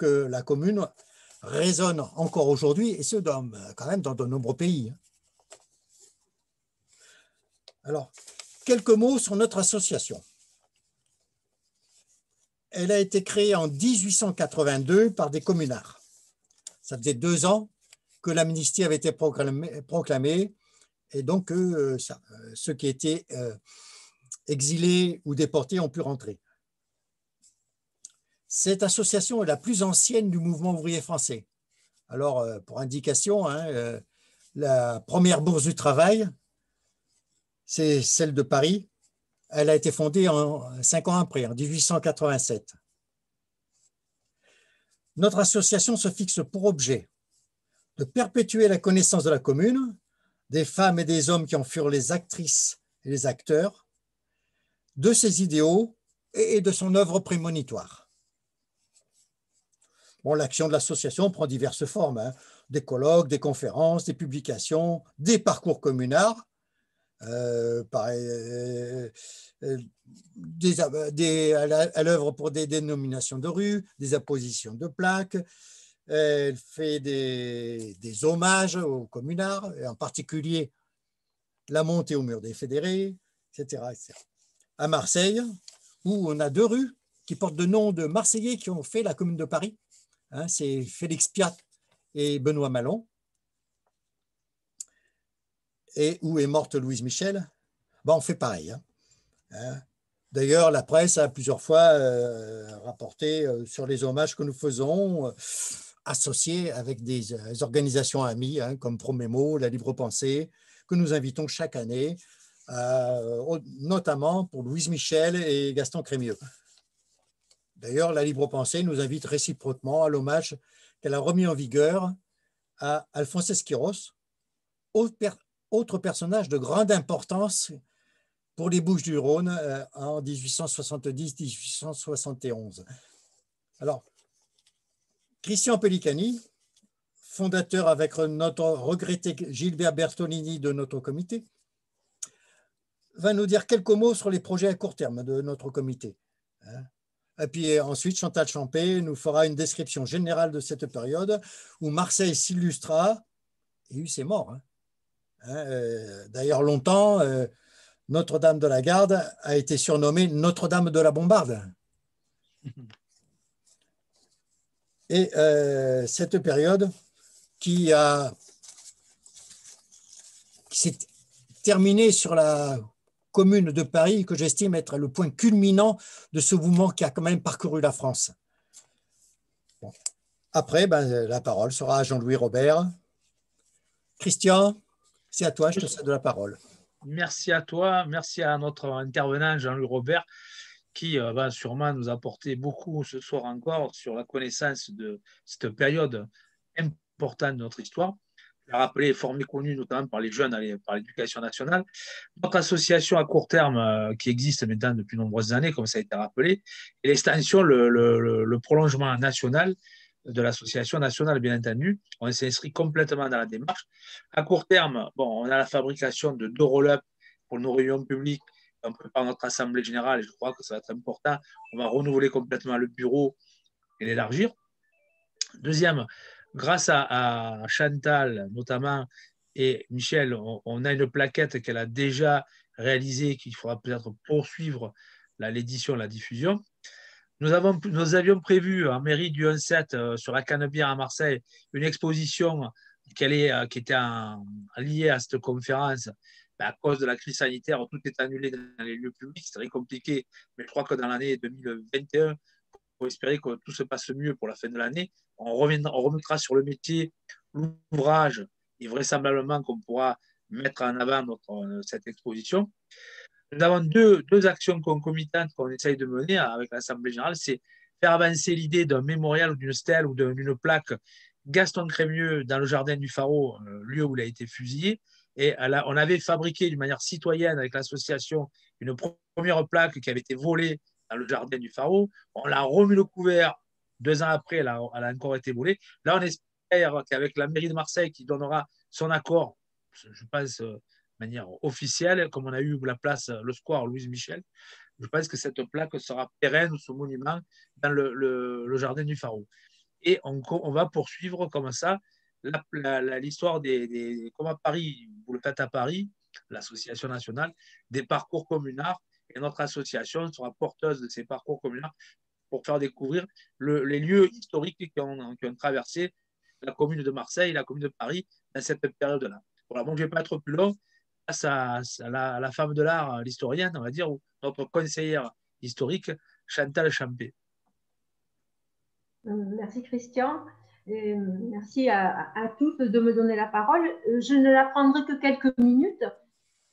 que la commune résonne encore aujourd'hui, et ce, quand même dans de nombreux pays. Alors, quelques mots sur notre association. Elle a été créée en 1882 par des communards. Ça faisait 2 ans que l'amnistie avait été proclamée, et donc ceux qui étaient exilés ou déportés ont pu rentrer. Cette association est la plus ancienne du mouvement ouvrier français. Alors, pour indication, la première bourse du travail, c'est celle de Paris. Elle a été fondée 5 ans après, en 1887. Notre association se fixe pour objet de perpétuer la connaissance de la commune, des femmes et des hommes qui en furent les actrices et les acteurs, de ses idéaux et de son œuvre prémonitoire. Bon, l'action de l'association prend diverses formes, des colloques, des conférences, des publications, des parcours communards, à l'œuvre pour des dénominations de rues, des appositions de plaques. Elle fait des hommages aux communards, et en particulier la montée au mur des fédérés, etc., etc. À Marseille, où on a 2 rues qui portent le nom de Marseillais qui ont fait la Commune de Paris. C'est Félix Piat et Benoît Malon. Et où est morte Louise Michel, on fait pareil. D'ailleurs, la presse a plusieurs fois rapporté sur les hommages que nous faisons, associés avec des organisations amies, comme Promémo, la Libre Pensée, que nous invitons chaque année, notamment pour Louise Michel et Gaston Crémieux. D'ailleurs, la Libre Pensée nous invite réciproquement à l'hommage qu'elle a remis en vigueur à Alphonse Esquiros, autre personnage de grande importance pour les Bouches-du-Rhône en 1870-1871. Alors, Christian Pellicani, fondateur avec notre regretté Gilbert Bertolini de notre comité, va nous dire quelques mots sur les projets à court terme de notre comité. Et puis ensuite, Chantal Champé nous fera une description générale de cette période où Marseille s'illustra, et c'est mort. D'ailleurs, longtemps, Notre-Dame de la Garde a été surnommée Notre-Dame de la Bombarde. Et cette période qui s'est terminée sur la commune de Paris, que j'estime être le point culminant de ce mouvement qui a quand même parcouru la France. Bon. Après, la parole sera à Jean-Louis Robert. Christian, c'est à toi, je te cède la parole. Merci à toi, merci à notre intervenant Jean-Louis Robert qui va sûrement nous apporter beaucoup ce soir encore sur la connaissance de cette période importante de notre histoire. Je l'ai rappelé, fort méconnue notamment par les jeunes, par l'éducation nationale. Notre association à court terme qui existe maintenant depuis de nombreuses années, comme ça a été rappelé, et l'extension, le prolongement national de l'association nationale, bien entendu. On s'inscrit complètement dans la démarche. À court terme, on a la fabrication de 2 roll-up pour nos réunions publiques. On prépare notre assemblée générale et je crois que ça va être important. On va renouveler complètement le bureau et l'élargir. Deuxième, grâce à Chantal notamment et Michel, on a une plaquette qu'elle a déjà réalisée, qu'il faudra peut-être poursuivre l'édition, la diffusion. Nous avions prévu en mairie du 1-7 sur la Canebière à Marseille une exposition qui était liée à cette conférence. À cause de la crise sanitaire, tout est annulé dans les lieux publics. C'est très compliqué, mais je crois que dans l'année 2021, pour espérer que tout se passe mieux pour la fin de l'année, on remettra sur le métier l'ouvrage et vraisemblablement qu'on pourra mettre en avant cette exposition. Nous avons deux actions concomitantes qu'on essaye de mener avec l'Assemblée générale, c'est faire avancer l'idée d'un mémorial ou d'une stèle ou d'une plaque Gaston Crémieux dans le jardin du Pharaon, lieu où il a été fusillé. Et on avait fabriqué d'une manière citoyenne avec l'association une première plaque qui avait été volée dans le jardin du Pharaon. On l'a remis le couvert 2 ans après, elle a encore été volée. Là, on espère qu'avec la mairie de Marseille qui donnera son accord, je pense, de manière officielle, comme on a eu la place, le square Louise Michel, je pense que cette plaque sera pérenne, ce monument, dans le jardin du Pharaon. Et on va poursuivre comme ça l'histoire comme à Paris, vous le faites à Paris, l'association nationale des parcours communards. Et notre association sera porteuse de ces parcours communards pour faire découvrir les lieux historiques qui ont traversé la commune de Marseille, la commune de Paris dans cette période-là. Voilà, bon, je ne vais pas être plus long. Face à la femme de l'art, l'historienne, on va dire, ou notre conseillère historique, Chantal Champé. Merci Christian. Et merci à tous de me donner la parole. Je ne la prendrai que quelques minutes,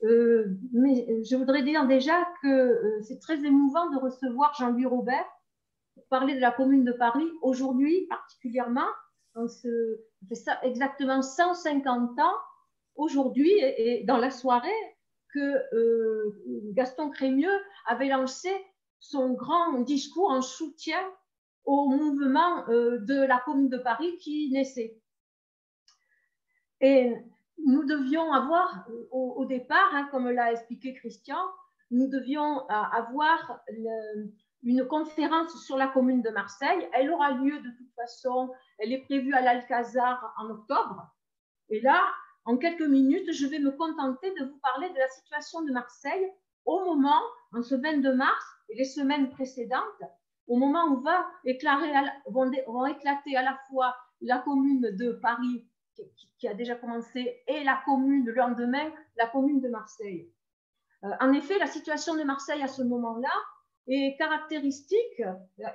mais je voudrais dire déjà que c'est très émouvant de recevoir Jean-Louis Robert pour parler de la commune de Paris aujourd'hui particulièrement. On fait ça exactement 150 ans aujourd'hui et dans la soirée que Gaston Crémieux avait lancé son grand discours en soutien au mouvement de la Commune de Paris qui naissait. Et nous devions avoir, au départ, hein, comme l'a expliqué Christian, nous devions avoir une conférence sur la Commune de Marseille. Elle aura lieu de toute façon, elle est prévue à l'Alcazar en octobre. Et là, en quelques minutes, je vais me contenter de vous parler de la situation de Marseille au moment, en ce 22 mars et les semaines précédentes, au moment où vont éclater à la fois la commune de Paris, qui a déjà commencé, et la commune, le lendemain, la commune de Marseille. En effet, la situation de Marseille à ce moment-là est caractéristique,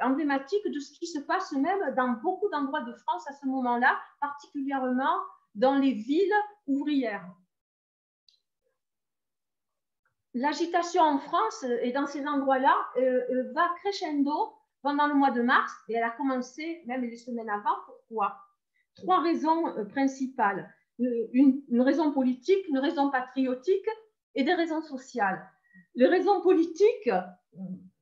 emblématique de ce qui se passe même dans beaucoup d'endroits de France à ce moment-là, particulièrement dans les villes ouvrières. L'agitation en France et dans ces endroits-là va crescendo pendant le mois de mars et elle a commencé même les semaines avant. Pourquoi? Trois raisons principales. Une raison politique, une raison patriotique et des raisons sociales. Les raisons politiques,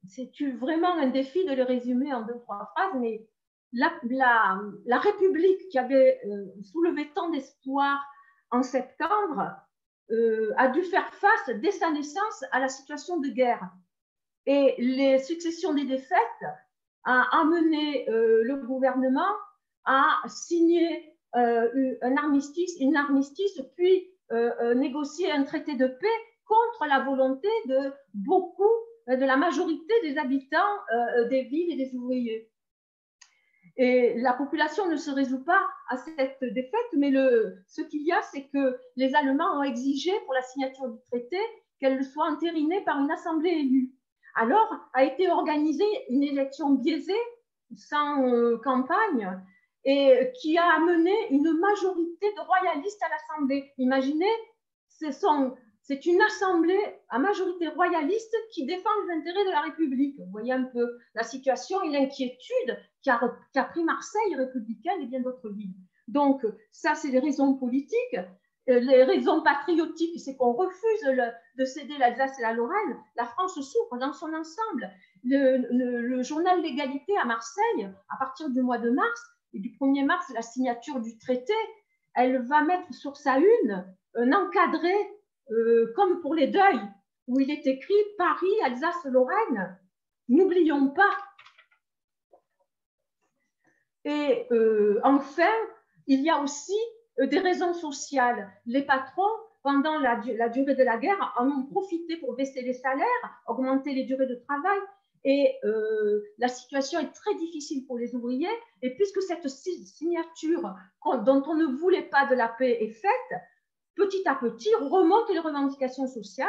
c'est vraiment un défi de les résumer en 2-3 phrases, mais la République qui avait soulevé tant d'espoir en septembre a dû faire face dès sa naissance à la situation de guerre. Et les successions des défaites a amené le gouvernement à signer un armistice, puis négocier un traité de paix contre la volonté de de la majorité des habitants des villes et des ouvriers. Et la population ne se résout pas à cette défaite, mais ce qu'il y a, c'est que les Allemands ont exigé pour la signature du traité qu'elle soit entérinée par une assemblée élue. Alors a été organisée une élection biaisée, sans campagne, et qui a amené une majorité de royalistes à l'Assemblée. Imaginez, c'est une assemblée à majorité royaliste qui défend les intérêts de la République. Vous voyez un peu la situation et l'inquiétude qui a pris Marseille républicaine et bien d'autres villes. Donc, ça, c'est les raisons politiques. Les raisons patriotiques, c'est qu'on refuse de céder l'Alsace et la Lorraine. La France souffre dans son ensemble. Le journal L'Égalité à Marseille, à partir du mois de mars, et du 1er mars, la signature du traité, elle va mettre sur sa une un encadré comme pour les deuils, où il est écrit Paris, Alsace, Lorraine. N'oublions pas. Et enfin, il y a aussi des raisons sociales. Les patrons, pendant la durée de la guerre, en ont profité pour baisser les salaires, augmenter les durées de travail. Et la situation est très difficile pour les ouvriers. Et puisque cette signature dont on ne voulait pas de la paix est faite, petit à petit remontent les revendications sociales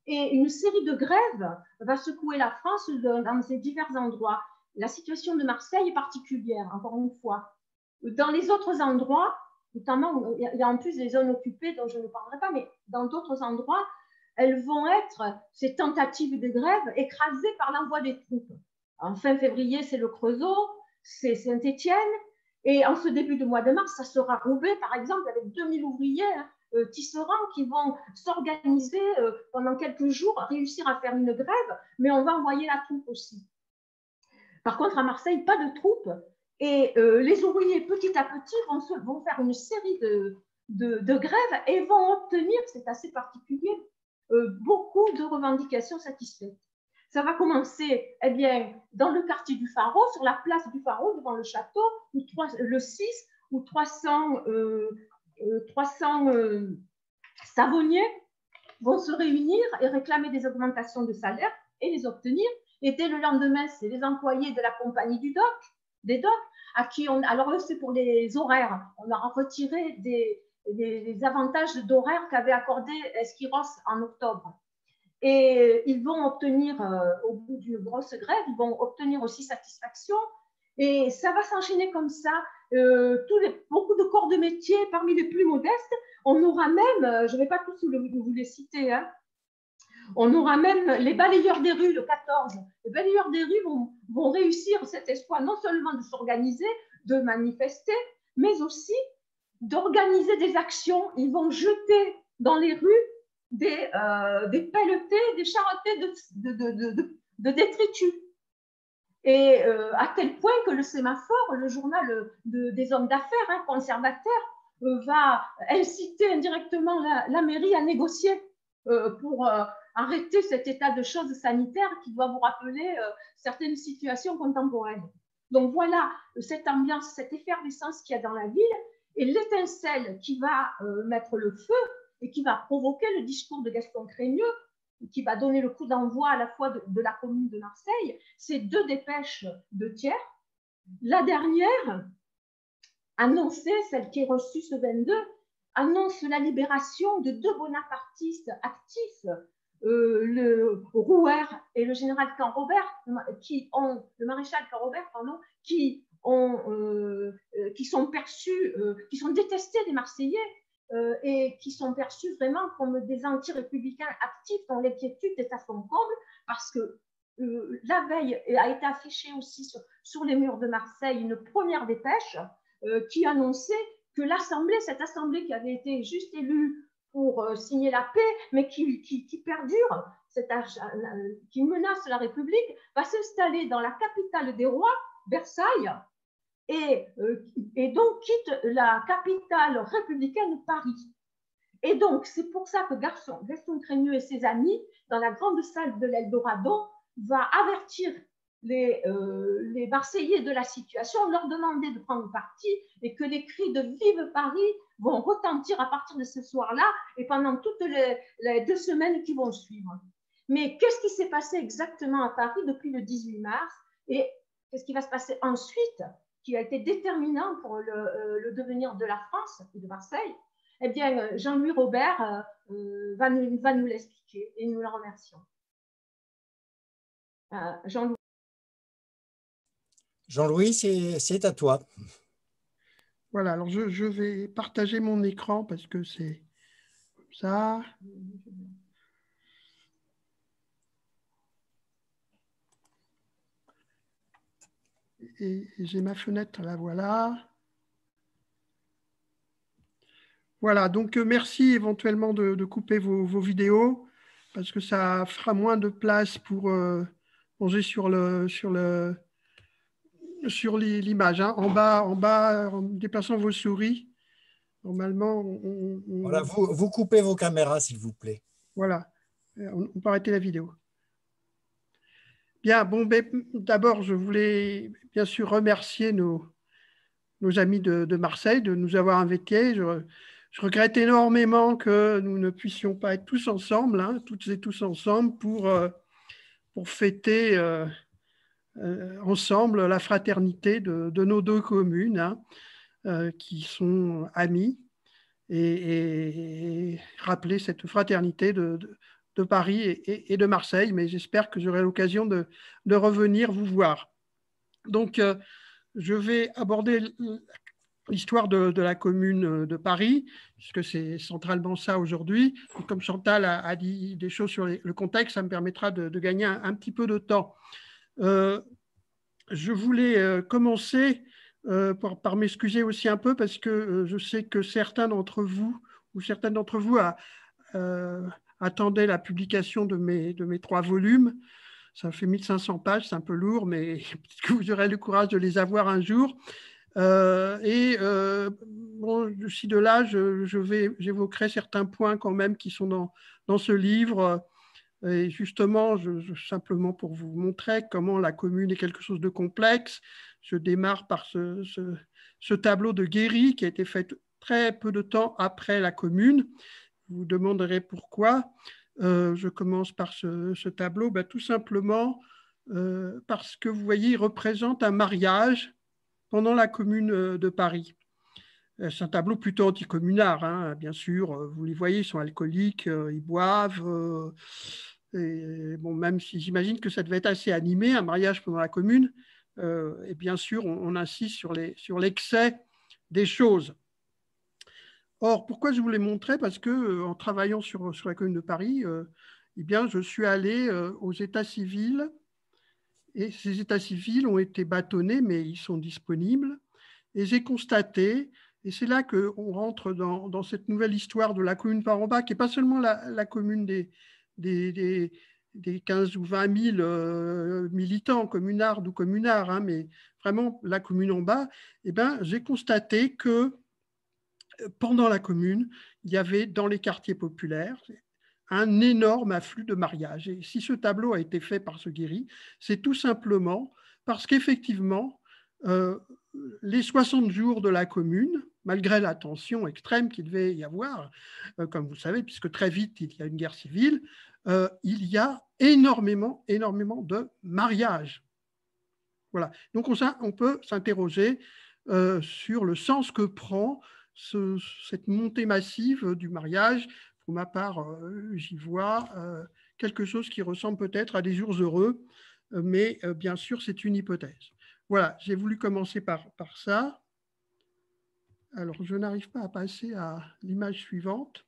et une série de grèves va secouer la France dans ces divers endroits. La situation de Marseille est particulière, encore une fois. Dans les autres endroits, notamment, il y a en plus des zones occupées dont je ne parlerai pas, mais dans d'autres endroits, elles vont être, ces tentatives de grève, écrasées par l'envoi des troupes. En fin février, c'est le Creusot, c'est Saint-Étienne, et en ce début de mois de mars, ça sera Roubaix, par exemple, avec 2000 ouvriers tisserands qui vont s'organiser pendant quelques jours, réussir à faire une grève, mais on va envoyer la troupe aussi. Par contre, à Marseille, pas de troupes, et les ouvriers, petit à petit, vont faire une série de grèves et vont obtenir, c'est assez particulier, beaucoup de revendications satisfaites. Ça va commencer eh bien, dans le quartier du Pharaon, sur la place du Pharaon, devant le château, où le 6, où 300 savonniers vont se réunir et réclamer des augmentations de salaire et les obtenir. Et dès le lendemain, c'est les employés de la compagnie des docks, à qui alors eux, c'est pour les horaires. On leur a retiré des avantages d'horaire qu'avait accordé Esquiros en octobre. Et ils vont obtenir, au bout d'une grosse grève, ils vont obtenir aussi satisfaction. Et ça va s'enchaîner comme ça. Beaucoup de corps de métier, parmi les plus modestes. On aura même, je ne vais pas tous vous les citer, hein, on aura même les balayeurs des rues, le 14. Les balayeurs des rues vont réussir cet exploit, non seulement de s'organiser, de manifester, mais aussi d'organiser des actions. Ils vont jeter dans les rues des pelletés, des charretées de détritus. Et à tel point que le Sémaphore, le journal des hommes d'affaires, hein, conservateur, va inciter indirectement la mairie à négocier pour arrêter cet état de choses sanitaires qui doit vous rappeler certaines situations contemporaines. Donc voilà cette ambiance, cette effervescence qu'il y a dans la ville et l'étincelle qui va mettre le feu et qui va provoquer le discours de Gaston Crémieux, qui va donner le coup d'envoi à la fois de la commune de Marseille. C'est 2 dépêches de Thiers. La dernière, annoncée, celle qui est reçue ce 22, annonce la libération de 2 bonapartistes actifs, le Rouher et le général Canrobert, le maréchal Canrobert, pardon, qui sont perçus, qui sont détestés des Marseillais et qui sont perçus vraiment comme des anti-républicains actifs dont l'inquiétude est à son comble parce que la veille a été affichée aussi sur les murs de Marseille une première dépêche qui annonçait que cette assemblée qui avait été juste élue pour signer la paix, mais qui perdure, qui menace la République, va s'installer dans la capitale des rois, Versailles, et donc quitte la capitale républicaine, Paris. Et donc, c'est pour ça que Gaston Crémieux et ses amis, dans la grande salle de l'Eldorado, va avertir les Marseillais de la situation, leur demander de prendre parti et que les cris de « Vive Paris » vont retentir à partir de ce soir-là et pendant toutes les 2 semaines qui vont suivre. Mais qu'est-ce qui s'est passé exactement à Paris depuis le 18 mars et qu'est-ce qui va se passer ensuite, qui a été déterminant pour le devenir de la France et de Marseille? Eh bien, Jean-Louis Robert va nous l'expliquer et nous le remercions. Jean-Louis, c'est à toi. Voilà, alors je vais partager mon écran parce que c'est comme ça. Et j'ai ma fenêtre, là, voilà. Voilà, donc merci éventuellement de couper vos vidéos parce que ça fera moins de place pour manger sur l'image. Hein. En bas, en déplaçant vos souris, normalement, Voilà, vous coupez vos caméras, s'il vous plaît. Voilà, on peut arrêter la vidéo. Bien, bon, d'abord, je voulais bien sûr remercier nos amis de Marseille de nous avoir invités. Je regrette énormément que nous ne puissions pas être tous ensemble, hein, toutes et tous ensemble, pour fêter ensemble la fraternité de nos 2 communes hein, qui sont amies et rappeler cette fraternité de Paris et de Marseille. Mais j'espère que j'aurai l'occasion de revenir vous voir. Donc, je vais aborder l'histoire de la commune de Paris, puisque c'est centralement ça aujourd'hui. Comme Chantal a dit des choses sur le contexte, ça me permettra de gagner un petit peu de temps. Je voulais commencer par m'excuser aussi un peu, parce que je sais que certains d'entre vous, ou certaines d'entre vous, attendaient la publication de mes 3 volumes. Ça fait 1500 pages, c'est un peu lourd, mais peut-être que vous aurez le courage de les avoir un jour. Bon, d'ici de là, j'évoquerai certains points quand même qui sont dans ce livre Et justement, simplement pour vous montrer comment la commune est quelque chose de complexe, je démarre par ce tableau de Guéry qui a été fait très peu de temps après la commune. Vous vous demanderez pourquoi. Je commence par ce tableau, tout simplement parce que vous voyez, il représente un mariage pendant la commune de Paris. C'est un tableau plutôt anticommunard, hein, bien sûr. Vous les voyez, ils sont alcooliques, ils boivent. Et bon, même si j'imagine que ça devait être assez animé, un mariage pendant la commune. Et bien sûr, on insiste sur l'excès des choses. Or, pourquoi je vous l'ai montré? Parce qu'en travaillant sur la commune de Paris, eh bien, je suis allé aux états civils. Et ces états civils ont été bâtonnés, mais ils sont disponibles. Et j'ai constaté, et c'est là qu'on rentre dans cette nouvelle histoire de la commune par en bas, qui n'est pas seulement la commune des 15 ou 20 000 militants, communards ou communards, hein, mais vraiment la commune en bas, eh ben, j'ai constaté que pendant la commune, il y avait dans les quartiers populaires un énorme afflux de mariages. Et si ce tableau a été fait par ce Guéry, c'est tout simplement parce qu'effectivement, les 60 jours de la commune, malgré la tension extrême qu'il devait y avoir, comme vous le savez, puisque très vite il y a une guerre civile, il y a énormément de mariages. Voilà. Donc on peut s'interroger sur le sens que prend cette montée massive du mariage. Pour ma part, j'y vois quelque chose qui ressemble peut-être à des jours heureux, mais bien sûr, c'est une hypothèse. Voilà, j'ai voulu commencer par ça. Alors, je n'arrive pas à passer à l'image suivante.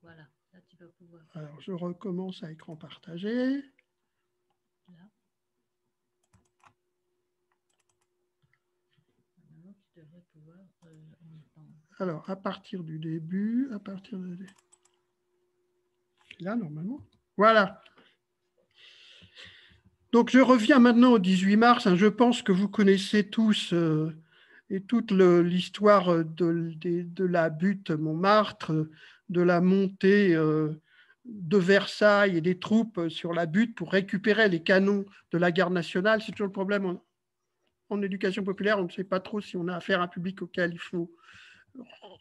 Voilà, là tu vas pouvoir. Alors, je recommence à écran partagé. Là. Maintenant, tu devrais pouvoir. Alors, à partir du début, là, normalement. Voilà. Donc, je reviens maintenant au 18 mars. Hein, je pense que vous connaissez tous et toute l'histoire de la butte Montmartre, de la montée de Versailles et des troupes sur la butte pour récupérer les canons de la garde nationale. C'est toujours le problème en éducation populaire. On ne sait pas trop si on a affaire à un public auquel il faut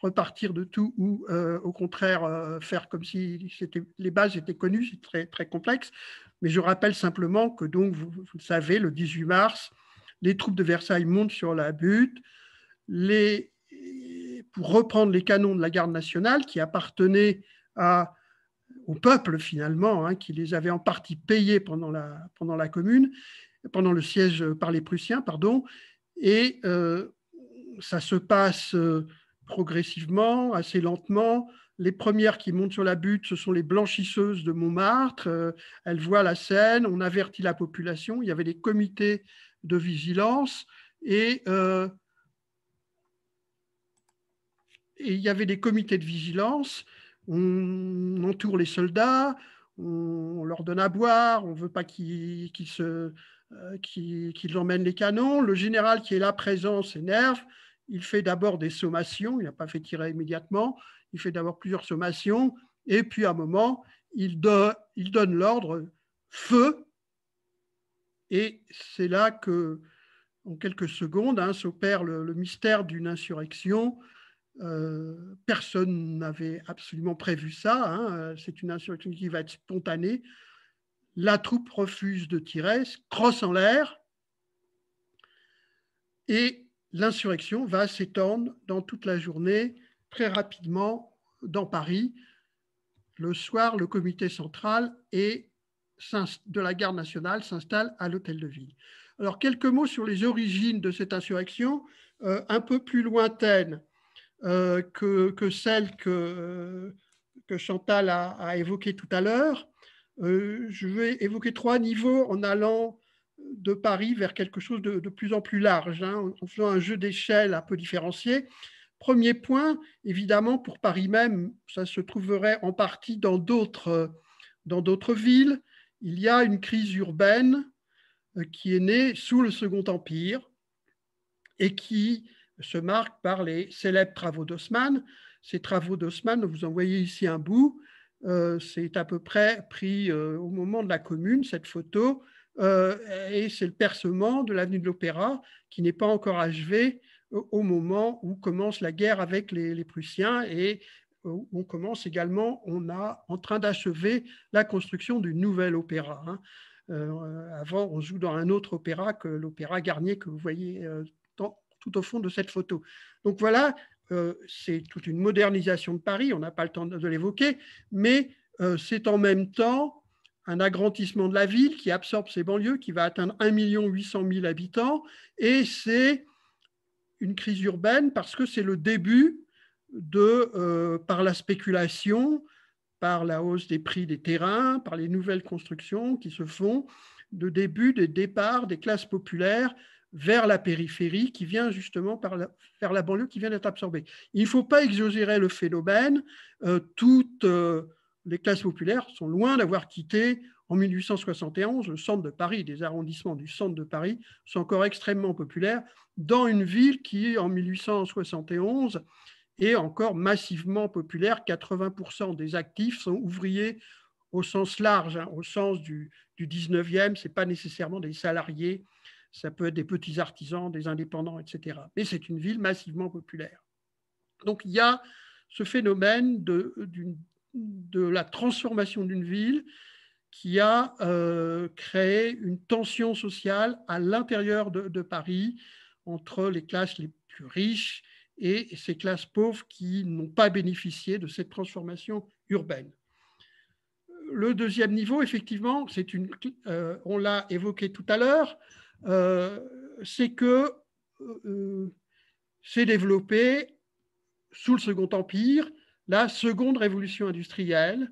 repartir de tout ou au contraire faire comme si les bases étaient connues. C'est très, très complexe. Mais je rappelle simplement que, donc, vous le savez, le 18 mars, les troupes de Versailles montent sur la butte pour reprendre les canons de la garde nationale qui appartenaient au peuple finalement, hein, qui les avait en partie payés pendant la commune, pendant le siège par les Prussiens, pardon. Et ça se passe progressivement, assez lentement. Les premières qui montent sur la butte, ce sont les blanchisseuses de Montmartre. Elles voient la scène, on avertit la population. Il y avait des comités de vigilance et il y avait des comités de vigilance. On entoure les soldats, on leur donne à boire, on ne veut pas qu'ils emmènent les canons. Le général qui est là présent s'énerve. Il fait d'abord des sommations, il n'a pas fait tirer immédiatement, il fait d'abord plusieurs sommations, et puis à un moment, il donne l'ordre feu, et c'est là que, en quelques secondes, hein, s'opère le mystère d'une insurrection. Personne n'avait absolument prévu ça, hein. C'est une insurrection qui va être spontanée. La troupe refuse de tirer, crosse en l'air, et l'insurrection va s'étendre dans toute la journée, très rapidement, dans Paris. Le soir, le comité central de la garde nationale s'installe à l'hôtel de ville. Alors, quelques mots sur les origines de cette insurrection, un peu plus lointaines que celle que Chantal a évoquée tout à l'heure. Je vais évoquer 3 niveaux en allant de Paris vers quelque chose de plus en plus large, hein, en faisant un jeu d'échelle un peu différencié. Premier point, évidemment, pour Paris même, ça se trouverait en partie dans d'autres dans d'autres villes, il y a une crise urbaine qui est née sous le Second Empire et qui se marque par les célèbres travaux d'Haussmann. Ces travaux d'Haussmann, vous en voyez ici un bout, c'est à peu près pris au moment de la Commune, cette photo, et c'est le percement de l'avenue de l'Opéra qui n'est pas encore achevé au moment où commence la guerre avec les Prussiens et on commence également, on est en train d'achever la construction du nouvel opéra. Hein. Avant, on joue dans un autre opéra que l'opéra Garnier que vous voyez tout au fond de cette photo. Donc voilà, c'est toute une modernisation de Paris, on n'a pas le temps de l'évoquer, mais c'est en même temps un agrandissement de la ville qui absorbe ses banlieues, qui va atteindre 1 800 000 habitants, et c'est une crise urbaine parce que c'est le début par la spéculation, par la hausse des prix des terrains, par les nouvelles constructions qui se font, de début des départs des classes populaires vers la périphérie qui vient justement vers la banlieue qui vient d'être absorbée. Il ne faut pas exagérer le phénomène. Toutes les classes populaires sont loin d'avoir quitté en 1871 le centre de Paris. Des arrondissements du centre de Paris sont encore extrêmement populaires dans une ville qui, en 1871, est encore massivement populaire. 80% des actifs sont ouvriers au sens large, hein, au sens du 19e. Ce n'est pas nécessairement des salariés, ça peut être des petits artisans, des indépendants, etc. Mais c'est une ville massivement populaire. Donc il y a ce phénomène de la transformation d'une ville qui a créé une tension sociale à l'intérieur de Paris entre les classes les plus riches et ces classes pauvres qui n'ont pas bénéficié de cette transformation urbaine. Le deuxième niveau, effectivement, on l'a évoqué tout à l'heure, c'est que s'est développée sous le Second Empire la seconde révolution industrielle,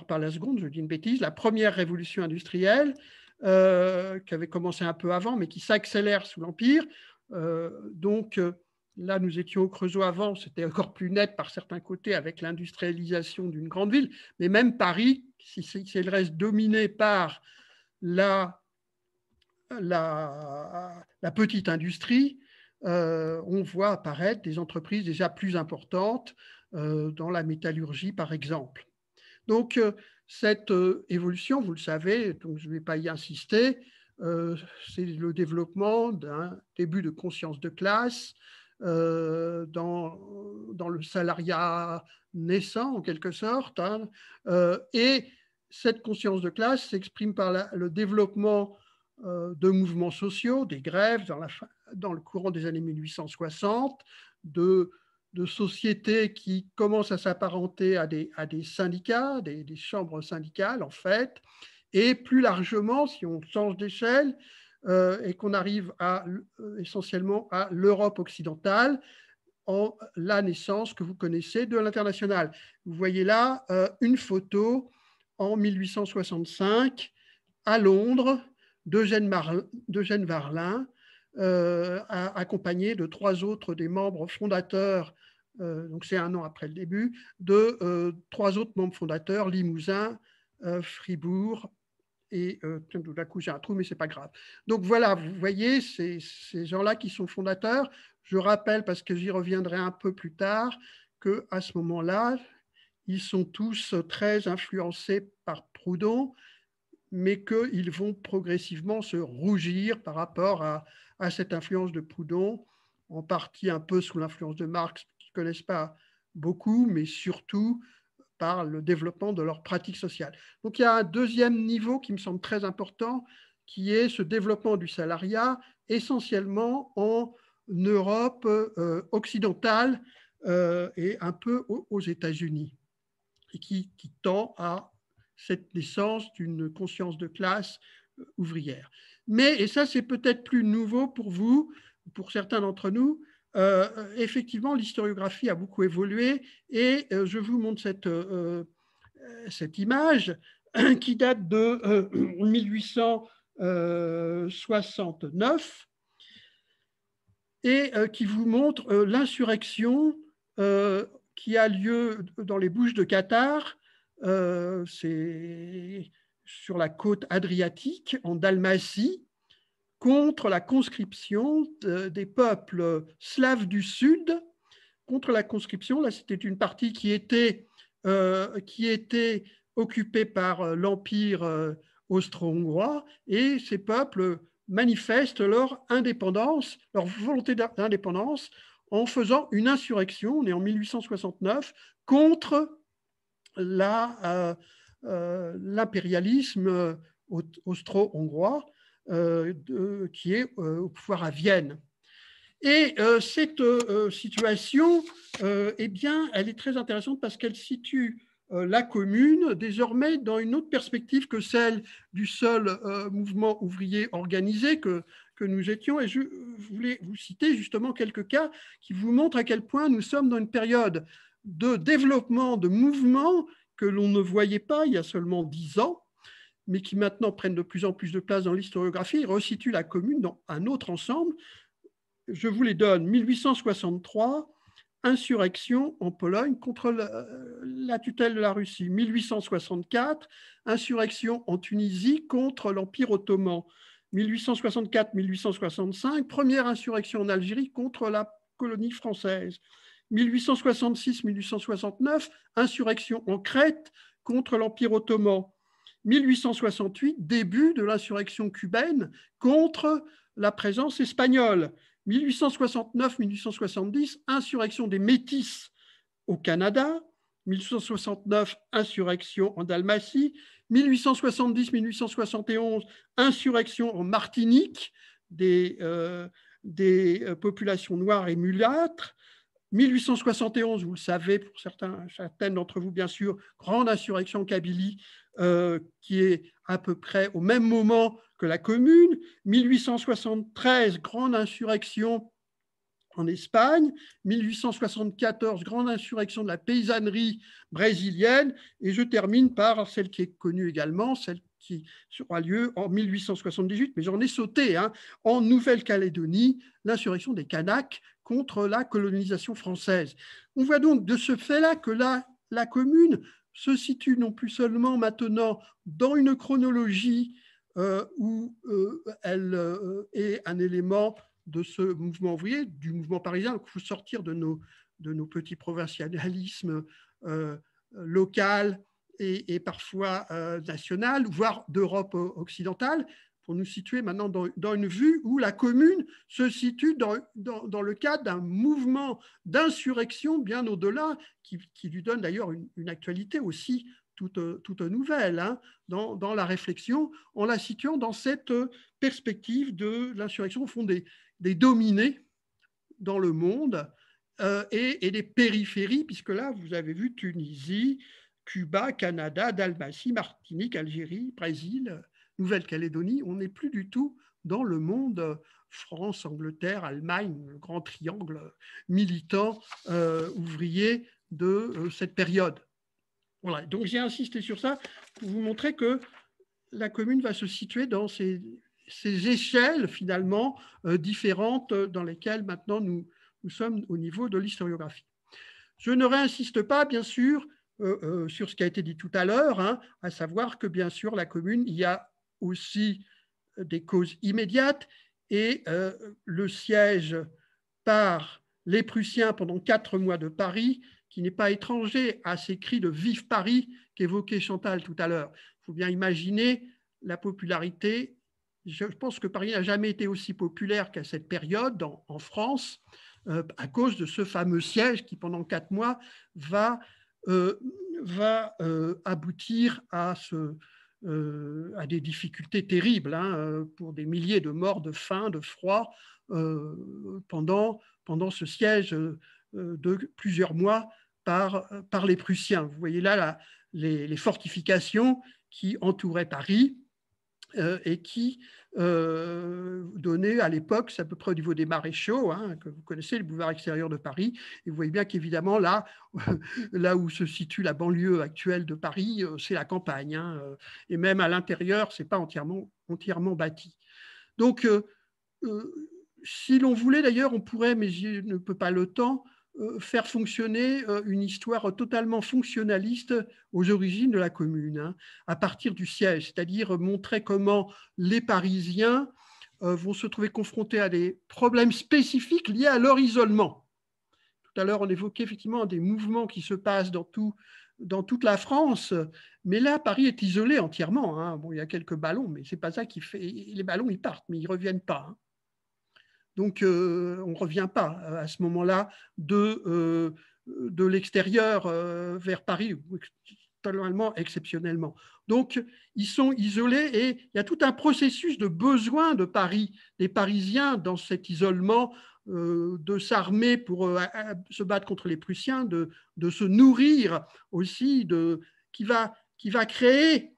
par la seconde, je dis une bêtise, la première révolution industrielle, qui avait commencé un peu avant, mais qui s'accélère sous l'Empire. Là, nous étions au Creusot avant, c'était encore plus net par certains côtés avec l'industrialisation d'une grande ville, mais même Paris, si elle reste dominée par la petite industrie, on voit apparaître des entreprises déjà plus importantes dans la métallurgie, par exemple. Donc, cette évolution, vous le savez, donc je ne vais pas y insister, c'est le développement d'un début de conscience de classe dans le salariat naissant, en quelque sorte. Hein, et cette conscience de classe s'exprime par le développement de mouvements sociaux, des grèves dans le courant des années 1860, de sociétés qui commencent à s'apparenter à des syndicats, des chambres syndicales en fait, et plus largement, si on change d'échelle et qu'on arrive essentiellement à l'Europe occidentale, en la naissance que vous connaissez de l'Internationale. Vous voyez là une photo en 1865 à Londres d'Eugène Varlin, accompagné de 3 autres des membres fondateurs, donc c'est un an après le début, de 3 autres membres fondateurs, Limousin, Fribourg, et tout d'un coup j'ai un trou, mais ce n'est pas grave. Donc voilà, vous voyez ces gens-là qui sont fondateurs. Je rappelle, parce que j'y reviendrai un peu plus tard, qu'à ce moment-là, ils sont tous très influencés par Proudhon, mais qu'ils vont progressivement se rougir par rapport à cette influence de Proudhon, en partie un peu sous l'influence de Marx, qu'ils ne connaissent pas beaucoup, mais surtout par le développement de leur pratique sociale. Donc il y a un deuxième niveau qui me semble très important, qui est ce développement du salariat, essentiellement en Europe occidentale et un peu aux États-Unis, et qui tend à cette naissance d'une conscience de classe ouvrière. Mais, et ça c'est peut-être plus nouveau pour vous, pour certains d'entre nous, effectivement l'historiographie a beaucoup évolué et je vous montre cette image qui date de 1869 et qui vous montre l'insurrection qui a lieu dans les Bouches de Cathare c'est sur la côte adriatique, en Dalmatie, contre la conscription des peuples slaves du Sud, contre la conscription. Là, c'était une partie qui était occupée par l'Empire austro-hongrois, et ces peuples manifestent leur indépendance, leur volonté d'indépendance, en faisant une insurrection, on est en 1869, contre l'impérialisme austro-hongrois qui est au pouvoir à Vienne. Et cette situation, eh bien, elle est très intéressante parce qu'elle situe la commune désormais dans une autre perspective que celle du seul mouvement ouvrier organisé que nous étions. Et je voulais vous citer justement quelques cas qui vous montrent à quel point nous sommes dans une période de développement de mouvements que l'on ne voyait pas il y a seulement 10 ans, mais qui maintenant prennent de plus en plus de place dans l'historiographie et resituent la commune dans un autre ensemble. Je vous les donne. 1863, insurrection en Pologne contre la tutelle de la Russie. 1864, insurrection en Tunisie contre l'Empire ottoman. 1864-1865, première insurrection en Algérie contre la colonie française. 1866-1869, insurrection en Crète contre l'Empire ottoman. 1868, début de l'insurrection cubaine contre la présence espagnole. 1869-1870, insurrection des Métis au Canada. 1869, insurrection en Dalmatie. 1870-1871, insurrection en Martinique des populations noires et mulâtres. 1871, vous le savez, pour certaines d'entre vous, bien sûr, grande insurrection en Kabylie, qui est à peu près au même moment que la Commune. 1873, grande insurrection en Espagne. 1874, grande insurrection de la paysannerie brésilienne. Et je termine par celle qui est connue également, celle qui aura lieu en 1878, mais j'en ai sauté, hein, en Nouvelle-Calédonie, l'insurrection des Kanaks contre la colonisation française. On voit donc de ce fait-là que la commune se situe non plus seulement maintenant dans une chronologie où elle est un élément de ce mouvement ouvrier, du mouvement parisien. Il faut sortir de nos petits provincialismes locaux et parfois national, voire d'Europe occidentale, pour nous situer maintenant dans une vue où la commune se situe dans le cadre d'un mouvement d'insurrection bien au-delà, qui lui donne d'ailleurs une actualité aussi toute nouvelle, hein, dans la réflexion, en la situant dans cette perspective de l'insurrection au fond des dominés dans le monde et des périphéries, puisque là, vous avez vu Tunisie, Cuba, Canada, Dalmatie, Martinique, Algérie, Brésil, Nouvelle-Calédonie. On n'est plus du tout dans le monde France, Angleterre, Allemagne, le grand triangle militant ouvrier de cette période. Voilà. Donc j'ai insisté sur ça pour vous montrer que la commune va se situer dans ces échelles finalement différentes dans lesquelles maintenant nous sommes au niveau de l'historiographie. Je ne réinsiste pas, bien sûr, sur ce qui a été dit tout à l'heure, hein, à savoir que, bien sûr, la commune, il y a aussi des causes immédiates et le siège par les Prussiens pendant 4 mois de Paris, qui n'est pas étranger à ces cris de « Vive Paris » qu'évoquait Chantal tout à l'heure. Il faut bien imaginer la popularité. Je pense que Paris n'a jamais été aussi populaire qu'à cette période en France, à cause de ce fameux siège qui, pendant 4 mois, va aboutir à des difficultés terribles, hein, pour des milliers de morts de faim, de froid, pendant ce siège de plusieurs mois par les Prussiens. Vous voyez là les fortifications qui entouraient Paris et qui donnaient à l'époque, c'est à peu près au niveau des maréchaux, hein, que vous connaissez, le boulevard extérieur de Paris, et vous voyez bien qu'évidemment là où se situe la banlieue actuelle de Paris, c'est la campagne, hein, et même à l'intérieur, ce n'est pas entièrement bâti. Donc, si l'on voulait d'ailleurs, on pourrait, mais je ne peux pas le temps, faire fonctionner une histoire totalement fonctionnaliste aux origines de la commune, hein, à partir du siège, c'est-à-dire montrer comment les Parisiens vont se trouver confrontés à des problèmes spécifiques liés à leur isolement. Tout à l'heure, on évoquait effectivement des mouvements qui se passent dans toute la France, mais là, Paris est isolé entièrement, hein. Bon, il y a quelques ballons, mais ce n'est pas ça qui fait… Les ballons, ils partent, mais ils ne reviennent pas, hein. Donc, on ne revient pas à ce moment-là de l'extérieur vers Paris, totalement exceptionnellement. Donc, ils sont isolés et il y a tout un processus de besoin de Paris, des Parisiens dans cet isolement, de s'armer pour se battre contre les Prussiens, de se nourrir aussi, qui va créer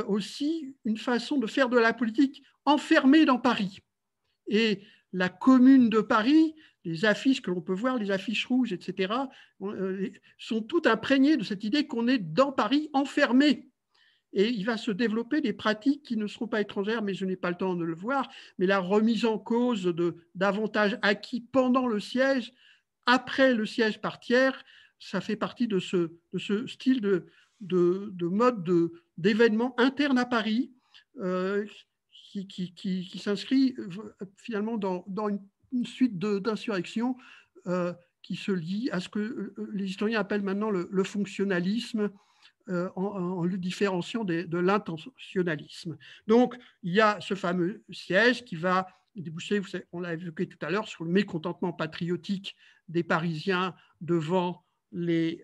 aussi une façon de faire de la politique enfermée dans Paris. Et la commune de Paris, les affiches que l'on peut voir, les affiches rouges, etc., sont toutes imprégnées de cette idée qu'on est dans Paris enfermé. Et il va se développer des pratiques qui ne seront pas étrangères, mais je n'ai pas le temps de le voir, mais la remise en cause d'avantages acquis pendant le siège, après le siège par tiers, ça fait partie de ce style de mode d'événement interne à Paris, qui s'inscrit finalement dans une suite d'insurrections qui se lie à ce que les historiens appellent maintenant le fonctionnalisme, en le différenciant de l'intentionnalisme. Donc, il y a ce fameux siège qui va déboucher, on l'a évoqué tout à l'heure, sur le mécontentement patriotique des Parisiens devant les…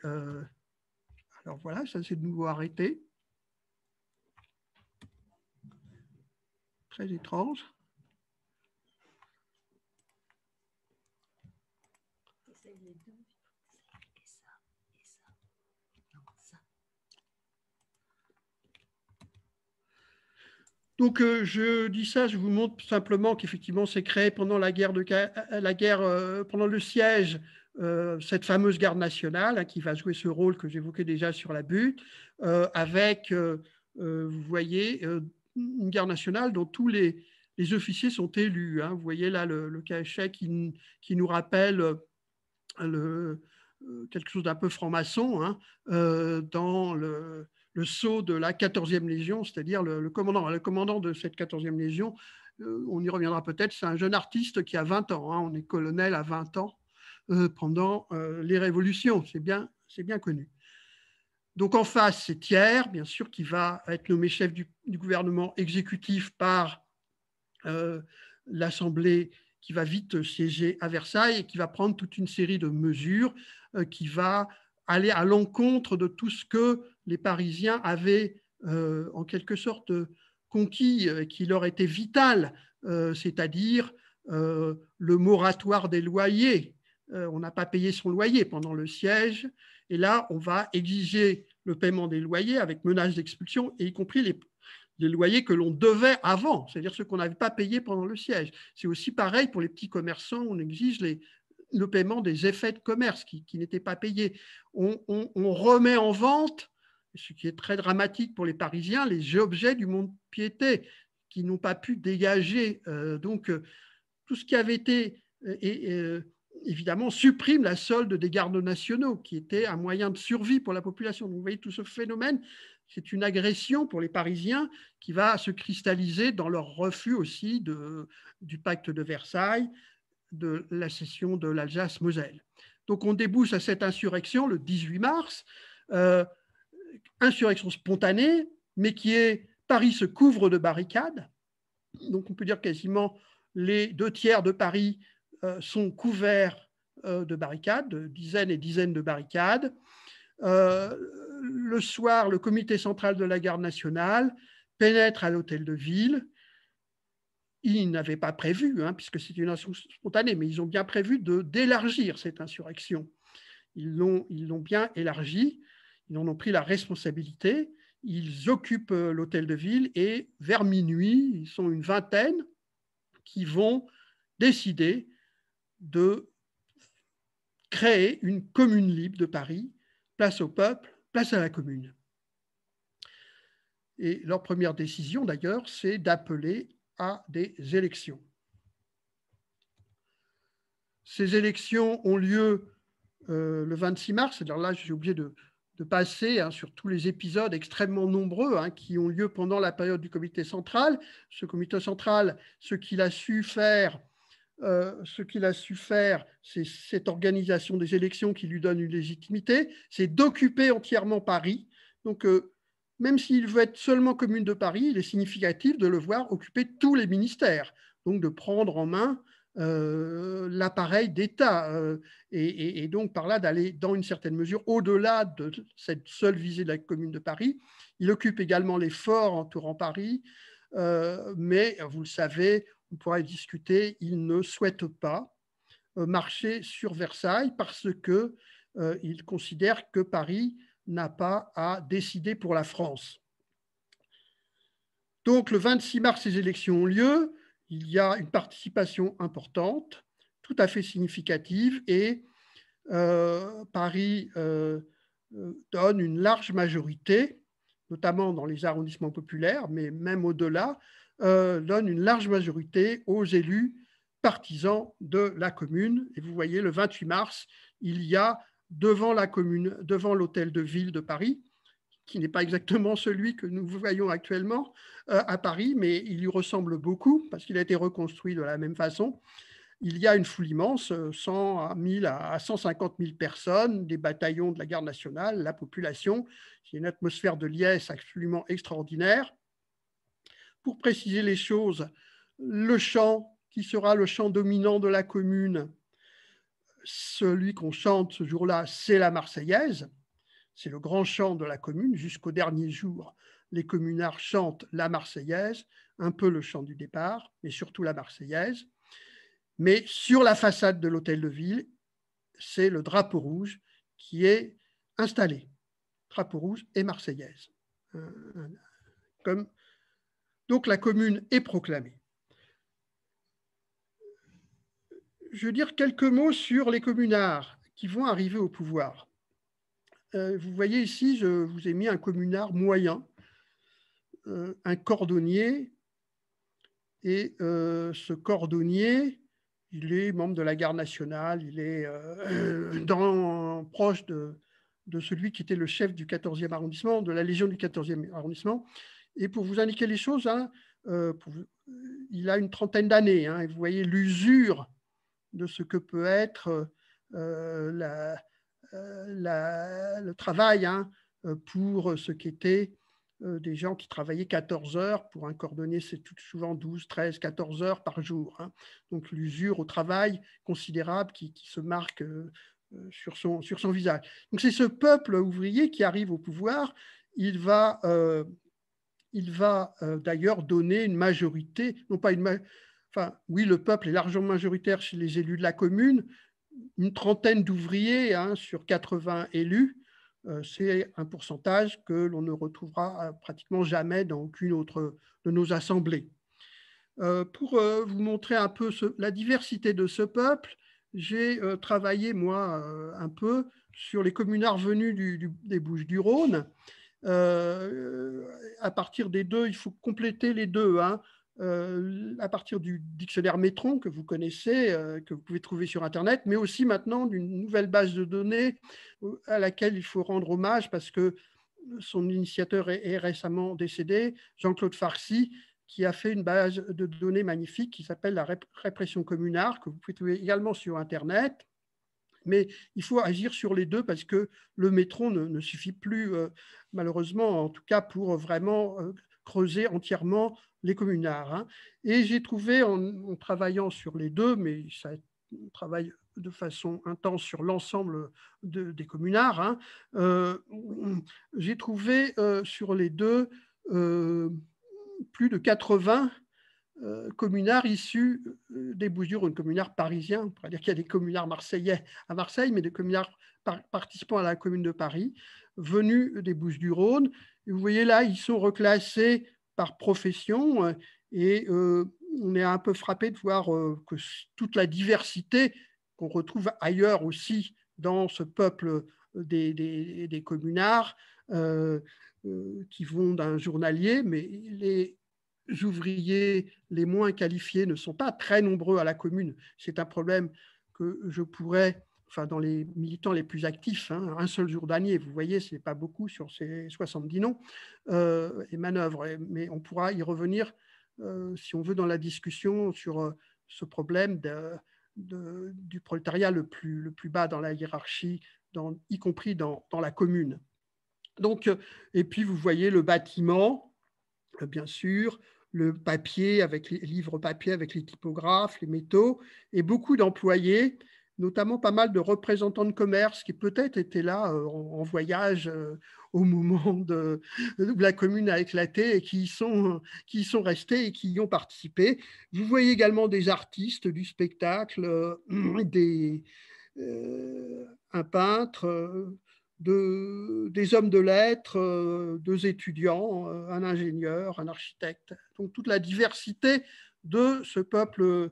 alors voilà, ça c'est de nouveau arrêté. Très étrange. Donc, je dis ça, je vous montre simplement qu'effectivement, c'est créé pendant pendant le siège, cette fameuse garde nationale, hein, qui va jouer ce rôle que j'évoquais déjà sur la butte, avec, vous voyez, une garde nationale dont tous les officiers sont élus, hein. Vous voyez là le cachet qui nous rappelle quelque chose d'un peu franc-maçon, hein, dans le sceau de la 14e Légion, c'est-à-dire le commandant de cette 14e Légion. On y reviendra peut-être, c'est un jeune artiste qui a 20 ans, hein, on est colonel à 20 ans pendant les révolutions, c'est bien connu. Donc en face, c'est Thiers, bien sûr, qui va être nommé chef du gouvernement exécutif par l'Assemblée, qui va vite siéger à Versailles et qui va prendre toute une série de mesures qui va aller à l'encontre de tout ce que les Parisiens avaient en quelque sorte conquis, qui leur était vital, c'est-à-dire le moratoire des loyers. On n'a pas payé son loyer pendant le siège, et là, on va exiger le paiement des loyers avec menace d'expulsion, et y compris les loyers que l'on devait avant, c'est-à-dire ceux qu'on n'avait pas payés pendant le siège. C'est aussi pareil pour les petits commerçants, on exige le paiement des effets de commerce qui n'étaient pas payés. On remet en vente, ce qui est très dramatique pour les Parisiens, les objets du mont-de-piété qui n'ont pas pu dégager. Donc, tout ce qui avait été… évidemment, supprime la solde des gardes nationaux, qui était un moyen de survie pour la population. Donc, vous voyez, tout ce phénomène, c'est une agression pour les Parisiens qui va se cristalliser dans leur refus aussi du pacte de Versailles, de la cession de l'Alsace-Moselle. Donc, on débouche à cette insurrection le 18 mars, insurrection spontanée, mais qui est… Paris se couvre de barricades. Donc, on peut dire quasiment les 2/3 de Paris sont couverts de barricades, de dizaines et dizaines de barricades. Le soir, le comité central de la garde nationale pénètre à l'hôtel de ville. Ils n'avaient pas prévu, hein, puisque c'est une insurrection spontanée, mais ils ont bien prévu d'élargir cette insurrection. Ils l'ont bien élargie, ils en ont pris la responsabilité, ils occupent l'hôtel de ville et vers minuit, ils sont une vingtaine qui vont décider de créer une commune libre de Paris, place au peuple, place à la commune. Et leur première décision, d'ailleurs, c'est d'appeler à des élections. Ces élections ont lieu le 26 mars. C'est-à-dire là, j'ai oublié de passer sur tous les épisodes extrêmement nombreux qui ont lieu pendant la période du comité central. Ce comité central, ce qu'il a su faire, c'est cette organisation des élections qui lui donne une légitimité, c'est d'occuper entièrement Paris. Donc, même s'il veut être seulement commune de Paris, il est significatif de le voir occuper tous les ministères, donc de prendre en main l'appareil d'État et donc par là d'aller dans une certaine mesure au-delà de cette seule visée de la commune de Paris. Il occupe également les forts entourant Paris, mais vous le savez, on pourra discuter, il ne souhaite pas marcher sur Versailles parce qu'il considère que Paris n'a pas à décider pour la France. Donc le 26 mars, ces élections ont lieu. Il y a une participation importante, tout à fait significative, et Paris donne une large majorité, notamment dans les arrondissements populaires, mais même au-delà, donne une large majorité aux élus partisans de la commune. Et vous voyez, le 28 mars, il y a devant la commune, devant l'hôtel de ville de Paris, qui n'est pas exactement celui que nous voyons actuellement à Paris, mais il lui ressemble beaucoup parce qu'il a été reconstruit de la même façon. Il y a une foule immense, 100 000 à 150 000 personnes, des bataillons de la garde nationale, la population. C'est une atmosphère de liesse absolument extraordinaire. Pour préciser les choses, le chant qui sera le chant dominant de la commune, celui qu'on chante ce jour-là, c'est la Marseillaise. C'est le grand chant de la commune. Jusqu'au dernier jour, les communards chantent la Marseillaise, un peu le chant du départ, mais surtout la Marseillaise. Mais sur la façade de l'hôtel de ville, c'est le drapeau rouge qui est installé. Drapeau rouge et Marseillaise. Donc la commune est proclamée. Je veux dire quelques mots sur les communards qui vont arriver au pouvoir. Vous voyez ici, je vous ai mis un communard moyen, un cordonnier, et ce cordonnier, il est membre de la garde nationale, il est proche de celui qui était le chef du 14e arrondissement, de la Légion du 14e arrondissement. Et pour vous indiquer les choses, il a une trentaine d'années, et vous voyez l'usure de ce que peut être le travail pour ce qu'étaient des gens qui travaillaient 14 heures. Pour un cordonnier, c'est souvent 12, 13, 14 heures par jour. Donc l'usure au travail considérable qui se marque sur son visage. Donc c'est ce peuple ouvrier qui arrive au pouvoir. Il va d'ailleurs donner une majorité, non pas oui, le peuple est largement majoritaire chez les élus de la commune, une trentaine d'ouvriers sur 80 élus, c'est un pourcentage que l'on ne retrouvera pratiquement jamais dans aucune autre de nos assemblées. Pour vous montrer un peu la diversité de ce peuple, j'ai travaillé, moi, un peu sur les communards venus des Bouches-du-Rhône. À partir des deux, il faut compléter les deux, à partir du dictionnaire Métron que vous connaissez, que vous pouvez trouver sur Internet, mais aussi maintenant d'une nouvelle base de données à laquelle il faut rendre hommage parce que son initiateur est récemment décédé, Jean-Claude Farcy, qui a fait une base de données magnifique qui s'appelle la répression communard, que vous pouvez trouver également sur Internet. Mais il faut agir sur les deux parce que le Métron ne suffit plus, malheureusement, en tout cas pour vraiment creuser entièrement les communards. Et j'ai trouvé, en travaillant sur les deux, mais ça travaille de façon intense sur l'ensemble des communards, j'ai trouvé sur les deux plus de 80 communards issus des Bouches-du-Rhône, communards parisiens. On pourrait dire qu'il y a des communards marseillais à Marseille, mais des communards participant à la commune de Paris, venus des Bouches-du-Rhône. Et vous voyez là, ils sont reclassés par profession et on est un peu frappé de voir que toute la diversité qu'on retrouve ailleurs aussi dans ce peuple des communards qui vont d'un journalier, mais les ouvriers les moins qualifiés ne sont pas très nombreux à la commune. C'est un problème que je pourrais enfin dans les militants les plus actifs, hein, un seul Jourdanier, vous voyez, ce n'est pas beaucoup sur ces 70 noms, et manœuvre. Mais on pourra y revenir, si on veut, dans la discussion sur ce problème du prolétariat le plus bas dans la hiérarchie, y compris dans la commune. Donc, et puis, vous voyez le bâtiment, bien sûr, le papier, avec les livres papier, avec les typographes, les métaux, et beaucoup d'employés, notamment pas mal de représentants de commerce qui peut-être étaient là en voyage au moment où la commune a éclaté et qui y sont restés et qui y ont participé. Vous voyez également des artistes du spectacle, un peintre, des hommes de lettres, deux étudiants, un ingénieur, un architecte. Donc toute la diversité de ce peuple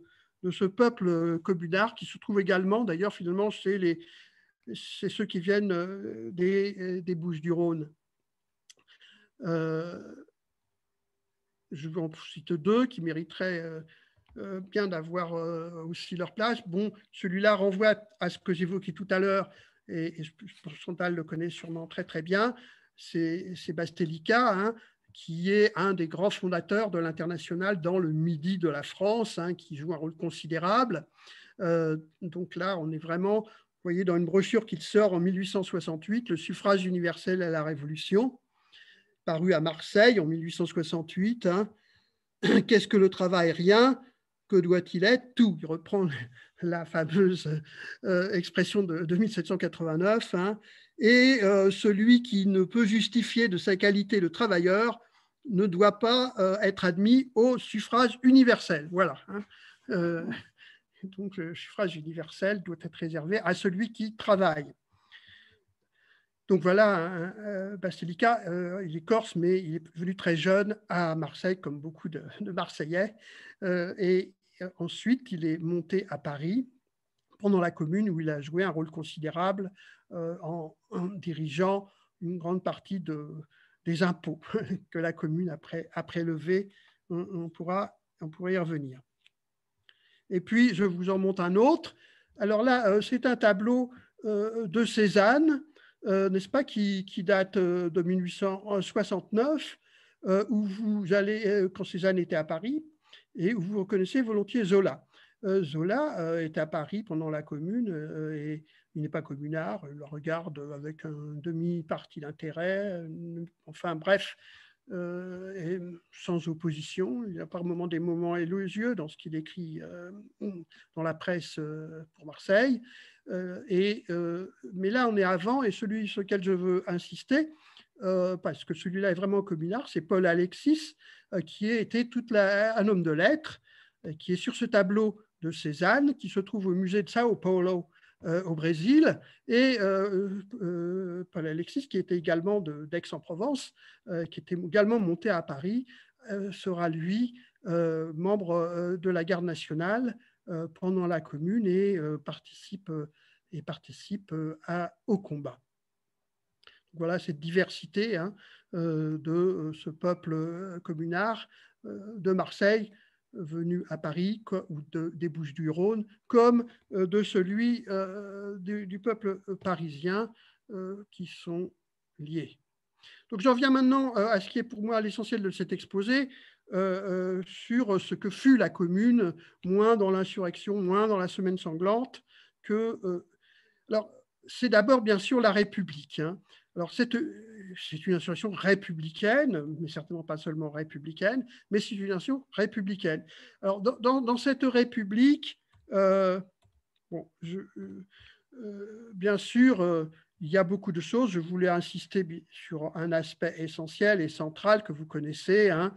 communard qui se trouve également, d'ailleurs finalement c'est ceux qui viennent des Bouches-du-Rhône. Je vous en cite deux qui mériteraient bien d'avoir aussi leur place. Bon, celui-là renvoie à ce que j'évoquais tout à l'heure, et Chantal le connaît sûrement très très bien, c'est Bastelica, hein, qui est un des grands fondateurs de l'Internationale dans le midi de la France, hein, qui joue un rôle considérable. Donc là, on est vraiment, vous voyez, dans une brochure qu'il sort en 1868, Le suffrage universel à la Révolution, paru à Marseille en 1868. Hein. Qu'est-ce que le travail? Rien. Que doit-il être? Tout. Il reprend la fameuse expression de 1789. Hein. Et celui qui ne peut justifier de sa qualité de travailleur ne doit pas être admis au suffrage universel. Voilà. Hein. Donc le suffrage universel doit être réservé à celui qui travaille. Donc voilà, Bastelica, il est corse, mais il est venu très jeune à Marseille, comme beaucoup de Marseillais. Et ensuite, il est monté à Paris pendant la Commune, où il a joué un rôle considérable en dirigeant une grande partie des impôts que la Commune a prélevés. On pourra y revenir. Et puis, je vous en montre un autre. Alors là, c'est un tableau de Cézanne, n'est-ce pas, qui date de 1869, où vous allez, quand Cézanne était à Paris, et où vous reconnaissez volontiers Zola. Zola était à Paris pendant la Commune, et il n'est pas communard, il le regarde avec un demi-parti d'intérêt, enfin bref, et sans opposition. Il y a par moments des moments élogieux dans ce qu'il écrit dans la presse pour Marseille. Mais là, on est avant, et celui sur lequel je veux insister, parce que celui-là est vraiment communard, c'est Paul Alexis, qui était un homme de lettres, qui est sur ce tableau de Cézanne, qui se trouve au musée de Sao Paulo, au Brésil, et Paul Alexis, qui était également d'Aix-en-Provence, qui était également monté à Paris, sera lui membre de la garde nationale pendant la Commune et participe au combat. Voilà cette diversité, hein, de ce peuple communard de Marseille, venu à Paris, ou des Bouches-du-Rhône, comme de celui du peuple parisien, qui sont liés. Donc j'en viens maintenant à ce qui est pour moi l'essentiel de cet exposé, sur ce que fut la Commune, moins dans l'insurrection, moins dans la Semaine sanglante, alors c'est d'abord bien sûr la République. Hein. Alors, c'est une insurrection républicaine, mais certainement pas seulement républicaine, mais c'est une insurrection républicaine. Alors, dans cette République, bien sûr, il y a beaucoup de choses. Je voulais insister sur un aspect essentiel et central que vous connaissez, hein,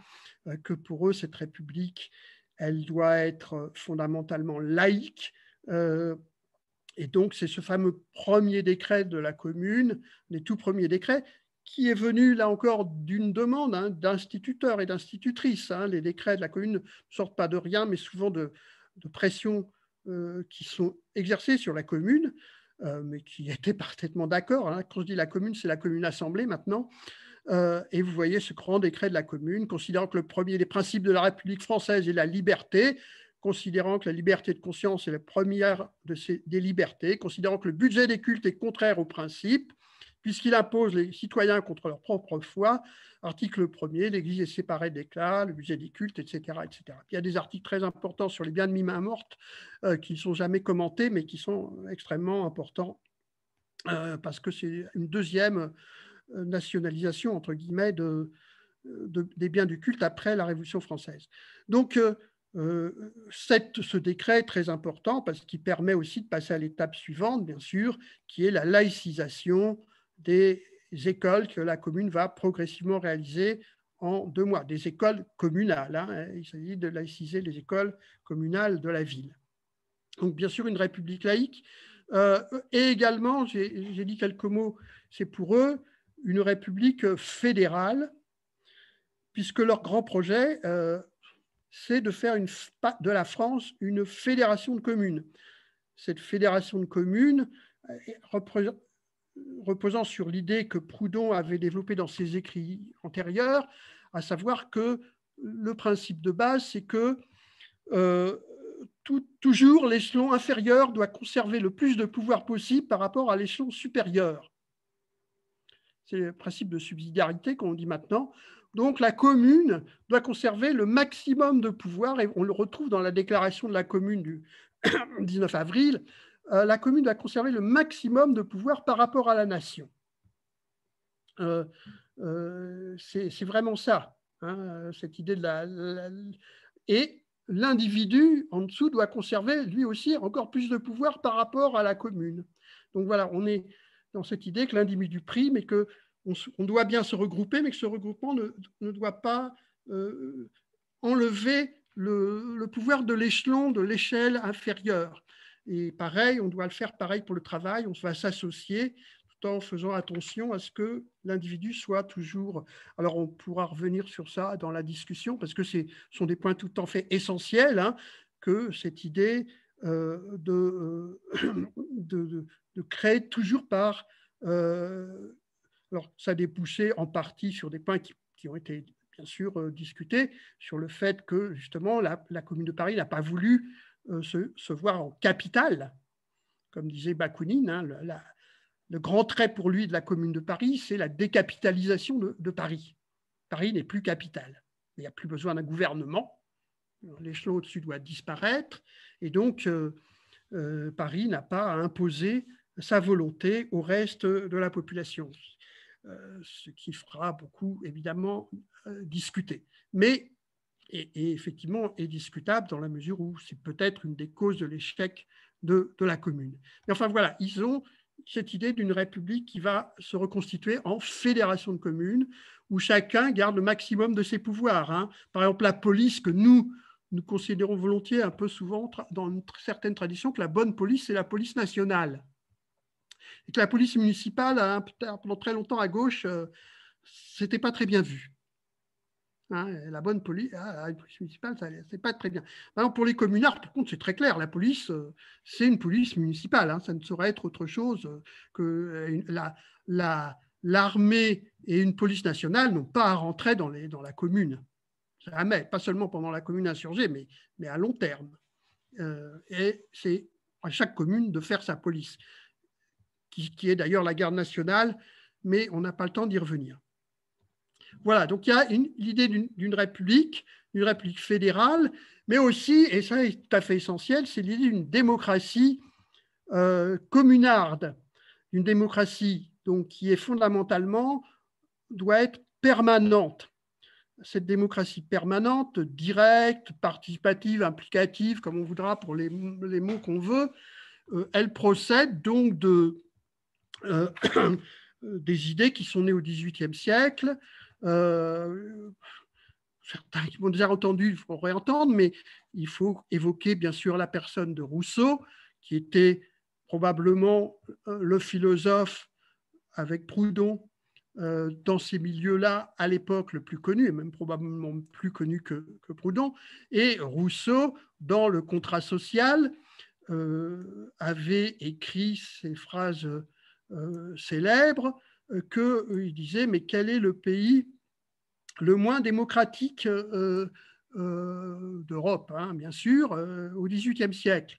que pour eux, cette République, elle doit être fondamentalement laïque. Et donc, c'est ce fameux premier décret de la Commune, les tout premiers décrets, qui est venu, là encore, d'une demande, hein, d'instituteurs et d'institutrices. Hein. Les décrets de la Commune ne sortent pas de rien, mais souvent de pressions qui sont exercées sur la Commune, mais qui étaient parfaitement d'accord. Hein. Quand je dis la Commune, c'est la Commune Assemblée maintenant. Et vous voyez ce grand décret de la Commune, considérant que le premier des principes de la République française est la liberté, considérant que la liberté de conscience est la première des libertés, considérant que le budget des cultes est contraire aux principes, puisqu'il impose les citoyens contre leur propre foi. Article 1er, l'Église est séparée d'État, le budget des cultes, etc., etc. Il y a des articles très importants sur les biens de main morte qui ne sont jamais commentés, mais qui sont extrêmement importants parce que c'est une deuxième nationalisation, entre guillemets, des biens du culte après la Révolution française. Donc, ce décret est très important parce qu'il permet aussi de passer à l'étape suivante, bien sûr, qui est la laïcisation des écoles que la commune va progressivement réaliser en 2 mois. Des écoles communales, hein, il s'agit de laïciser les écoles communales de la ville. Donc, bien sûr, une république laïque. Et également, j'ai dit quelques mots, c'est pour eux une république fédérale, puisque leur grand projet, c'est de faire de la France une fédération de communes. Cette fédération de communes, reposant sur l'idée que Proudhon avait développée dans ses écrits antérieurs, à savoir que le principe de base, c'est que toujours l'échelon inférieur doit conserver le plus de pouvoir possible par rapport à l'échelon supérieur. C'est le principe de subsidiarité qu'on dit maintenant. Donc la commune doit conserver le maximum de pouvoir, et on le retrouve dans la déclaration de la commune du 19 avril, la commune doit conserver le maximum de pouvoir par rapport à la nation. C'est vraiment ça, hein, cette idée de et l'individu en dessous doit conserver lui aussi encore plus de pouvoir par rapport à la commune. Donc voilà, on est dans cette idée que l'individu prime et qu'on doit bien se regrouper, mais que ce regroupement ne doit pas enlever le pouvoir de l'échelon, de l'échelle inférieure. Et pareil, on doit le faire pareil pour le travail, on va s'associer tout en faisant attention à ce que l'individu soit toujours… Alors, on pourra revenir sur ça dans la discussion, parce que ce sont des points tout à fait essentiels, hein, que cette idée de créer toujours par… alors, ça a débouché en partie sur des points qui ont été, bien sûr, discutés, sur le fait que, justement, la Commune de Paris n'a pas voulu se voir en capitale, comme disait Bakounine, hein, le grand trait pour lui de la Commune de Paris, c'est la décapitalisation de Paris. Paris n'est plus capitale. Il n'y a plus besoin d'un gouvernement. L'échelon au-dessus doit disparaître. Et donc, Paris n'a pas à imposer sa volonté au reste de la population. Ce qui fera beaucoup, évidemment, discuter. Mais, et effectivement, est discutable dans la mesure où c'est peut-être une des causes de l'échec de la commune. Mais enfin, voilà, ils ont cette idée d'une république qui va se reconstituer en fédération de communes, où chacun garde le maximum de ses pouvoirs, hein. Par exemple, la police, que nous considérons volontiers un peu souvent dans une certaine tradition, que la bonne police, c'est la police nationale. Et que la police municipale, pendant très longtemps à gauche, c'était pas très bien vu. Hein, la bonne police, la police municipale, c'est pas très bien. Alors pour les communards, par contre, c'est très clair. La police, c'est une police municipale. Hein, ça ne saurait être autre chose que l'armée et une police nationale n'ont pas à rentrer dans la commune. Jamais, pas seulement pendant la commune insurgée, mais à long terme. Et c'est à chaque commune de faire sa police, qui est d'ailleurs la garde nationale, mais on n'a pas le temps d'y revenir. Voilà, donc il y a l'idée d'une république fédérale, mais aussi, et ça est tout à fait essentiel, c'est l'idée d'une démocratie communarde, une démocratie donc, qui est fondamentalement, doit être permanente. Cette démocratie permanente, directe, participative, implicative, comme on voudra pour les mots qu'on veut, elle procède donc des idées qui sont nées au XVIIIe siècle. Certains qui m'ont déjà entendu, il faut réentendre, mais il faut évoquer bien sûr la personne de Rousseau, qui était probablement le philosophe avec Proudhon dans ces milieux-là à l'époque le plus connu, et même probablement plus connu que Proudhon. Et Rousseau, dans le contrat social, avait écrit ces phrases célèbres qu'il disait « Mais quel est le pays le moins démocratique d'Europe, hein, bien sûr, au XVIIIe siècle.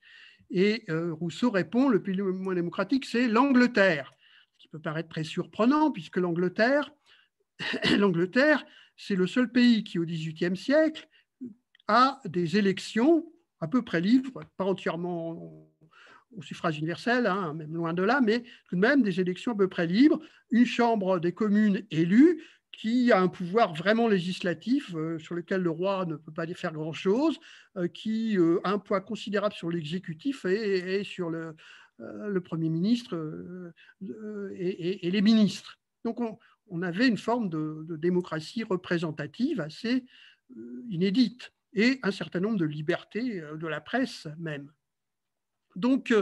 Et Rousseau répond, le pays le moins démocratique, c'est l'Angleterre, ce qui peut paraître très surprenant, puisque l'Angleterre, c'est le seul pays qui, au XVIIIe siècle, a des élections à peu près libres, pas entièrement au suffrage universel, hein, même loin de là, mais tout de même des élections à peu près libres, une chambre des communes élue qui a un pouvoir vraiment législatif sur lequel le roi ne peut pas faire grand-chose, qui a un poids considérable sur l'exécutif et sur le Premier ministre et les ministres. Donc on avait une forme de démocratie représentative assez inédite et un certain nombre de libertés de la presse même. Donc,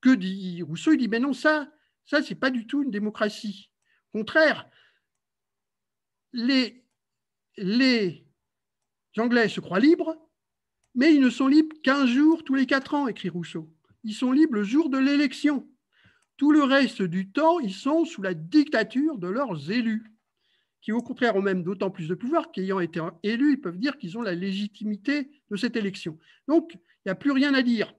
que dit Rousseau? Il dit, mais non, ça c'est pas du tout une démocratie. Au contraire, les Anglais se croient libres, mais ils ne sont libres qu'un jour tous les 4 ans, écrit Rousseau. Ils sont libres le jour de l'élection. Tout le reste du temps, ils sont sous la dictature de leurs élus, qui au contraire ont même d'autant plus de pouvoir qu'ayant été élus, ils peuvent dire qu'ils ont la légitimité de cette élection. Donc, il n'y a plus rien à dire.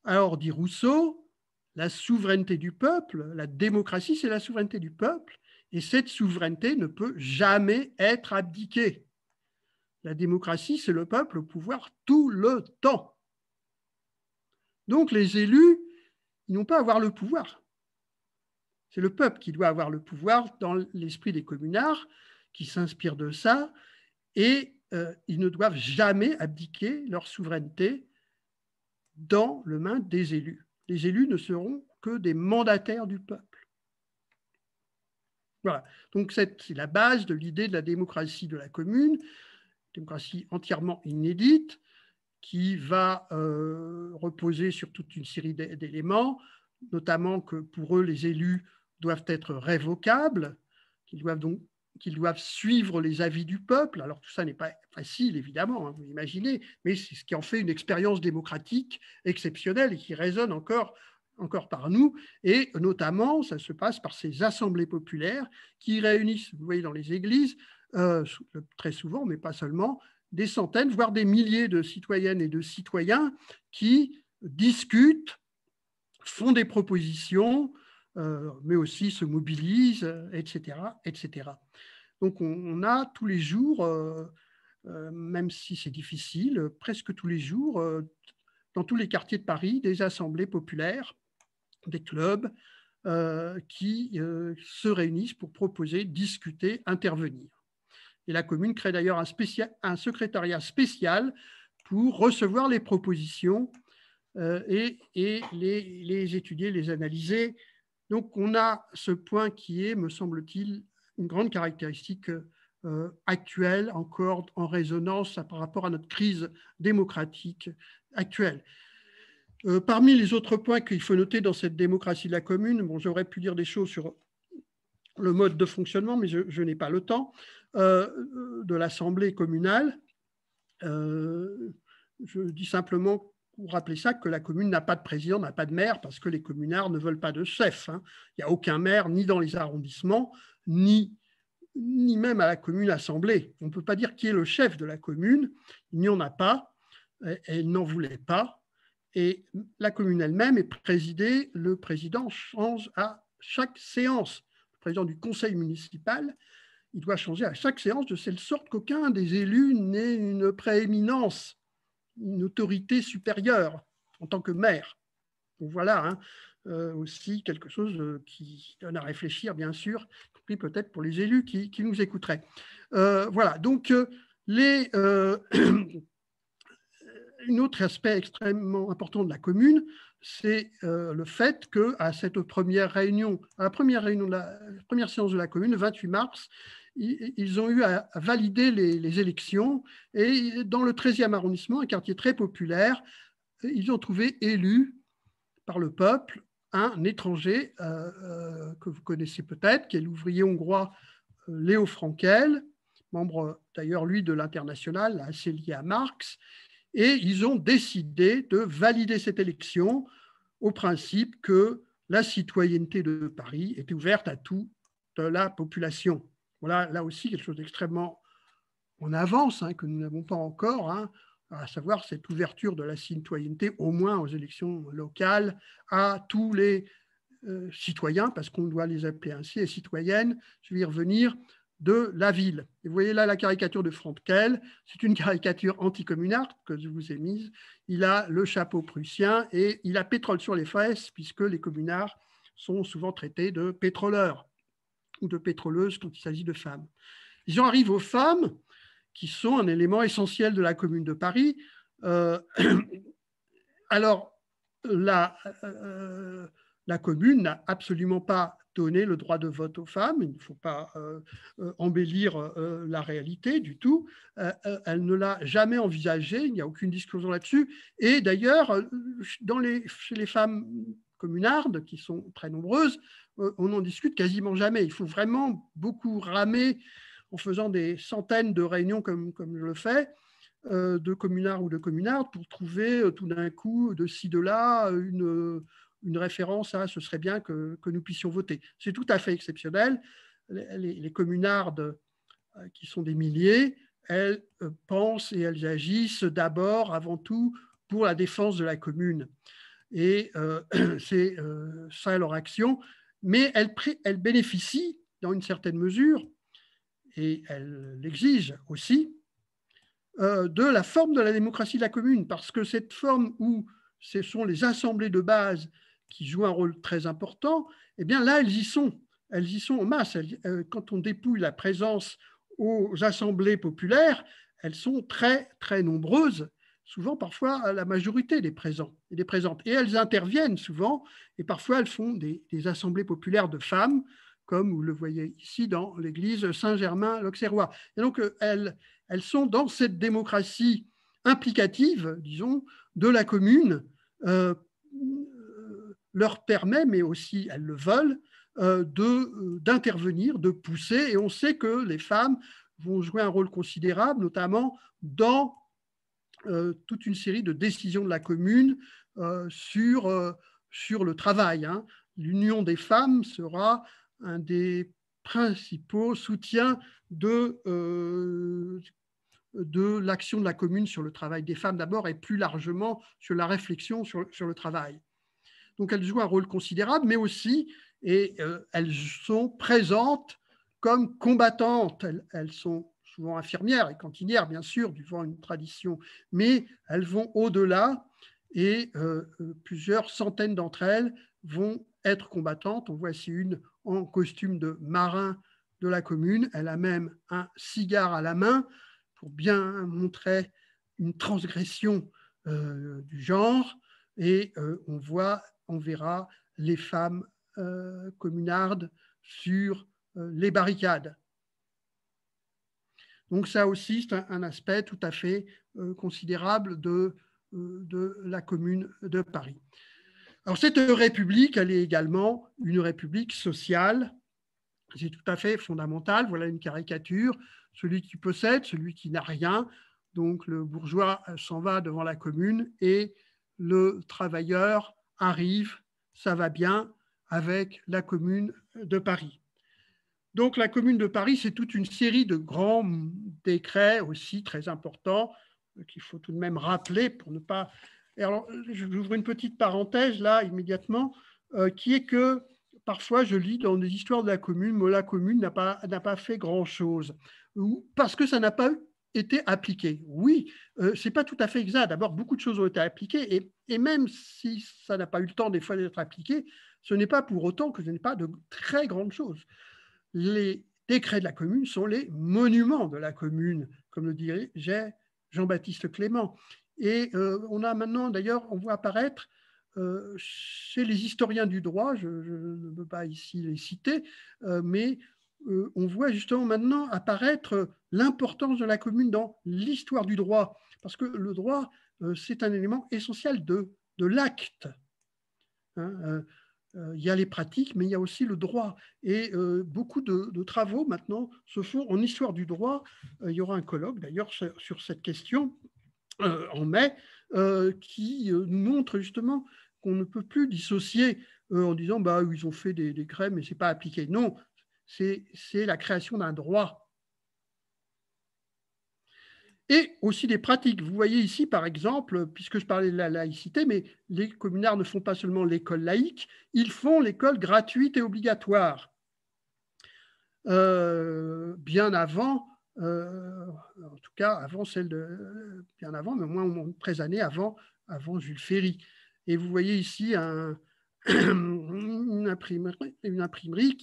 Alors, dit Rousseau, la souveraineté du peuple, la démocratie, c'est la souveraineté du peuple, et cette souveraineté ne peut jamais être abdiquée. La démocratie, c'est le peuple au pouvoir tout le temps. Donc, les élus, ils n'ont pas à avoir le pouvoir. C'est le peuple qui doit avoir le pouvoir dans l'esprit des communards, qui s'inspirent de ça, et ils ne doivent jamais abdiquer leur souveraineté dans les mains des élus. Les élus ne seront que des mandataires du peuple. Voilà. Donc c'est la base de l'idée de la démocratie de la commune, démocratie entièrement inédite, qui va reposer sur toute une série d'éléments, notamment que pour eux, les élus doivent être révocables, qu'ils doivent suivre les avis du peuple. Alors tout ça n'est pas facile, évidemment, hein, vous imaginez, mais c'est ce qui en fait une expérience démocratique exceptionnelle et qui résonne encore par nous. Et notamment, ça se passe par ces assemblées populaires qui réunissent, vous voyez, dans les églises, très souvent, mais pas seulement, des centaines, voire des milliers de citoyennes et de citoyens qui discutent, font des propositions, mais aussi se mobilisent, etc., etc. Donc, on a tous les jours, même si c'est difficile, presque tous les jours, dans tous les quartiers de Paris, des assemblées populaires, des clubs qui se réunissent pour proposer, discuter, intervenir. Et la commune crée d'ailleurs un secrétariat spécial pour recevoir les propositions et les étudier, les analyser. Donc, on a ce point qui est, me semble-t-il, une grande caractéristique actuelle, encore en résonance par rapport à notre crise démocratique actuelle. Parmi les autres points qu'il faut noter dans cette démocratie de la commune, bon, j'aurais pu dire des choses sur le mode de fonctionnement, mais je n'ai pas le temps, de l'Assemblée communale. Je dis simplement, pour rappeler ça, que la commune n'a pas de président, n'a pas de maire, parce que les communards ne veulent pas de chef. Hein. Il n'y a aucun maire, ni dans les arrondissements, ni même à la commune assemblée. On ne peut pas dire qui est le chef de la commune, il n'y en a pas, elle n'en voulait pas. Et la commune elle-même est présidée, le président change à chaque séance. Le président du conseil municipal, il doit changer à chaque séance de telle sorte qu'aucun des élus n'ait une prééminence, une autorité supérieure en tant que maire. Donc voilà, hein, aussi quelque chose qui donne à réfléchir, bien sûr, y compris peut-être pour les élus qui nous écouteraient. Voilà, donc un autre aspect extrêmement important de la commune, c'est le fait qu'à cette première réunion, à la première séance de la commune, le 28 mars, ils ont eu à valider les élections. Et dans le 13e arrondissement, un quartier très populaire, ils ont trouvé élu par le peuple un étranger que vous connaissez peut-être, qui est l'ouvrier hongrois Léo Frankel, membre d'ailleurs, lui, de l'Internationale, assez lié à Marx. Et ils ont décidé de valider cette élection au principe que la citoyenneté de Paris était ouverte à toute la population. Voilà, là aussi, quelque chose d'extrêmement on avance, que nous n'avons pas encore, à savoir cette ouverture de la citoyenneté, au moins aux élections locales, à tous les citoyens, parce qu'on doit les appeler ainsi, et citoyennes, je vais y revenir, de la ville. Et vous voyez là la caricature de Franck Kell, c'est une caricature anticommunarde que je vous ai mise. Il a le chapeau prussien et il a pétrole sur les fesses, puisque les communards sont souvent traités de pétroleurs ou de pétroleuses quand il s'agit de femmes. J'en arrive aux femmes, qui sont un élément essentiel de la Commune de Paris. Alors, la Commune n'a absolument pas donné le droit de vote aux femmes, il ne faut pas embellir la réalité du tout, elle ne l'a jamais envisagé, il n'y a aucune discussion là-dessus, et d'ailleurs, chez les femmes communardes, qui sont très nombreuses, on n'en discute quasiment jamais, il faut vraiment beaucoup ramer en faisant des centaines de réunions comme je le fais, de communards ou de communardes, pour trouver tout d'un coup, de ci, de là, une référence à « ce serait bien que nous puissions voter ». C'est tout à fait exceptionnel. Les communardes, qui sont des milliers, elles pensent et elles agissent d'abord, avant tout, pour la défense de la commune. Et c'est ça leur action. Mais elles bénéficient, dans une certaine mesure, et elle l'exige aussi, de la forme de la démocratie de la commune, parce que cette forme où ce sont les assemblées de base qui jouent un rôle très important, eh bien là, elles y sont en masse. Quand on dépouille la présence aux assemblées populaires, elles sont très, très nombreuses, souvent parfois à la majorité des présents et des présentes. Et elles interviennent souvent, et parfois elles font des assemblées populaires de femmes, comme vous le voyez ici dans l'église Saint-Germain-l'Auxerrois. Et donc, elles sont dans cette démocratie implicative, disons, de la commune, leur permet, mais aussi elles le veulent, d'intervenir, de pousser. Et on sait que les femmes vont jouer un rôle considérable, notamment dans toute une série de décisions de la commune sur le travail. L'Union des femmes sera un des principaux soutiens de l'action de la commune sur le travail des femmes d'abord, et plus largement sur la réflexion sur le travail. Donc elles jouent un rôle considérable, mais aussi, et elles sont présentes comme combattantes. Elles sont souvent infirmières et cantinières, bien sûr, devant une tradition, mais elles vont au-delà, et plusieurs centaines d'entre elles vont être combattantes. On voit ici une en costume de marin de la commune. Elle a même un cigare à la main pour bien montrer une transgression du genre. Et on verra les femmes communardes sur les barricades. Donc ça aussi, c'est un aspect tout à fait considérable de la Commune de Paris. Alors cette république, elle est également une république sociale. C'est tout à fait fondamental. Voilà une caricature. Celui qui possède, celui qui n'a rien. Donc le bourgeois s'en va devant la commune et le travailleur arrive, ça va bien, avec la Commune de Paris. Donc la Commune de Paris, c'est toute une série de grands décrets aussi très importants qu'il faut tout de même rappeler pour ne pas... Alors, j'ouvre une petite parenthèse là immédiatement, qui est que parfois je lis dans des histoires de la commune, mais la commune n'a pas fait grand-chose, parce que ça n'a pas été appliqué. Oui, ce n'est pas tout à fait exact. D'abord, beaucoup de choses ont été appliquées, et même si ça n'a pas eu le temps des fois d'être appliqué, ce n'est pas pour autant que ce n'est pas de très grandes choses. Les décrets de la commune sont les monuments de la commune, comme le dirait Jean-Baptiste Clément. Et on a maintenant, d'ailleurs, on voit apparaître chez les historiens du droit, je ne veux pas ici les citer, mais on voit justement maintenant apparaître l'importance de la commune dans l'histoire du droit, parce que le droit, c'est un élément essentiel de l'acte. Il y a les pratiques, mais il y a aussi le droit. Et beaucoup de travaux maintenant se font en histoire du droit. Il y aura un colloque d'ailleurs sur cette question en mai, qui nous montre justement qu'on ne peut plus dissocier en disant bah, ils ont fait des décrets, mais ce n'est pas appliqué. Non, c'est la création d'un droit. et aussi des pratiques. Vous voyez ici, par exemple, puisque je parlais de la laïcité, mais les communards ne font pas seulement l'école laïque, ils font l'école gratuite et obligatoire. Bien avant, en tout cas avant celle de, bien avant, mais au moins 13 années avant Jules Ferry. Et vous voyez ici une imprimerie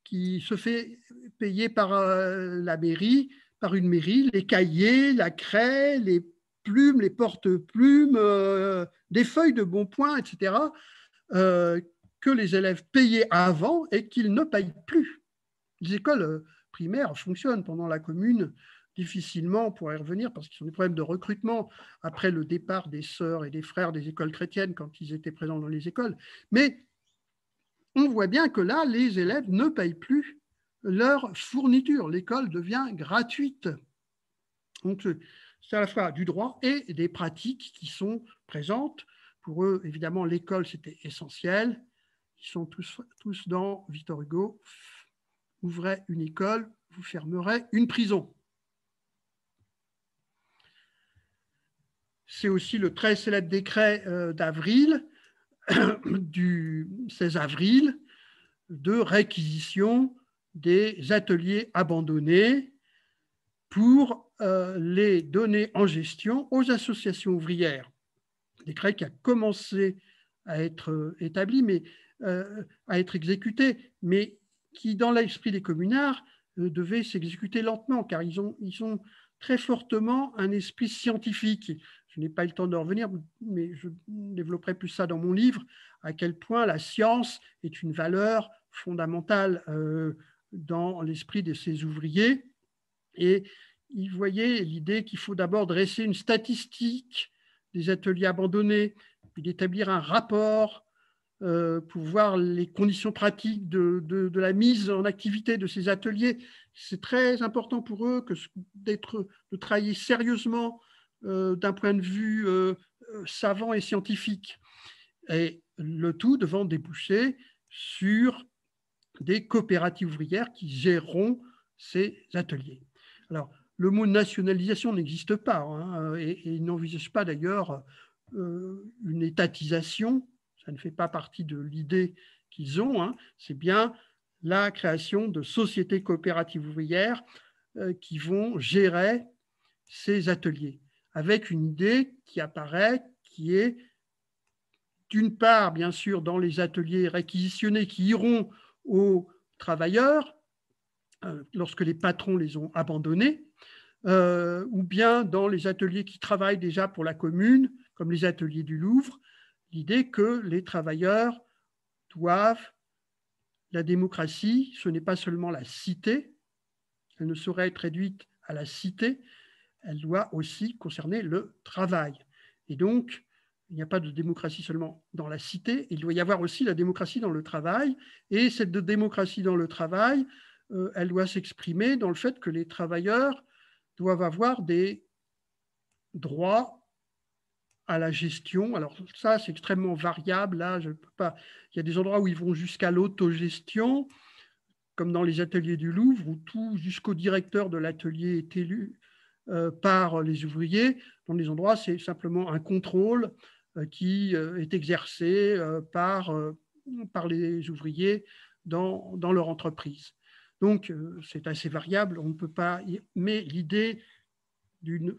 qui se fait payer par la mairie, par une mairie, les cahiers, la craie, les plumes, les porte-plumes, des feuilles de bon point, etc., que les élèves payaient avant et qu'ils ne payent plus. Les écoles primaires fonctionnent pendant la Commune difficilement, on pourrait y revenir, parce qu'ils ont des problèmes de recrutement après le départ des sœurs et des frères des écoles chrétiennes quand ils étaient présents dans les écoles. Mais on voit bien que là, les élèves ne payent plus leur fourniture. L'école devient gratuite. Donc, c'est à la fois du droit et des pratiques qui sont présentes. Pour eux, évidemment, l'école, c'était essentiel. Ils sont tous dans Victor Hugo. Ouvrez une école, vous fermerez une prison. C'est aussi le très célèbre décret d'avril, du 16 avril, de réquisition des ateliers abandonnés pour les donner en gestion aux associations ouvrières. Décret qui a commencé à être établi, mais à être exécuté, mais qui, dans l'esprit des communards, devait s'exécuter lentement, car ils ont très fortement un esprit scientifique. Je n'ai pas eu le temps de revenir, mais je développerai plus ça dans mon livre, à quel point la science est une valeur fondamentale dans l'esprit de ces ouvriers. Et ils voyaient l'idée qu'il faut d'abord dresser une statistique des ateliers abandonnés, puis d'établir un rapport pour voir les conditions pratiques de la mise en activité de ces ateliers. C'est très important pour eux de travailler sérieusement d'un point de vue savant et scientifique. Et le tout devant déboucher sur des coopératives ouvrières qui géreront ces ateliers. Alors, le mot nationalisation n'existe pas, hein, et il n'envisage pas d'ailleurs une étatisation. Ça ne fait pas partie de l'idée qu'ils ont, hein. C'est bien la création de sociétés coopératives ouvrières qui vont gérer ces ateliers, avec une idée qui apparaît, qui est d'une part, bien sûr, dans les ateliers réquisitionnés qui iront aux travailleurs lorsque les patrons les ont abandonnés, ou bien dans les ateliers qui travaillent déjà pour la commune, comme les ateliers du Louvre, l'idée que les travailleurs doivent, la démocratie, ce n'est pas seulement la cité, elle ne saurait être réduite à la cité, elle doit aussi concerner le travail. Et donc, il n'y a pas de démocratie seulement dans la cité, il doit y avoir aussi la démocratie dans le travail, et cette démocratie dans le travail, elle doit s'exprimer dans le fait que les travailleurs doivent avoir des droits à la gestion. Alors ça, c'est extrêmement variable. Là, je peux pas. Il y a des endroits où ils vont jusqu'à l'autogestion, comme dans les ateliers du Louvre, où tout jusqu'au directeur de l'atelier est élu par les ouvriers. Dans les endroits, c'est simplement un contrôle qui est exercé par les ouvriers dans leur entreprise. Donc, c'est assez variable. On ne peut pas. Mais l'idée d'une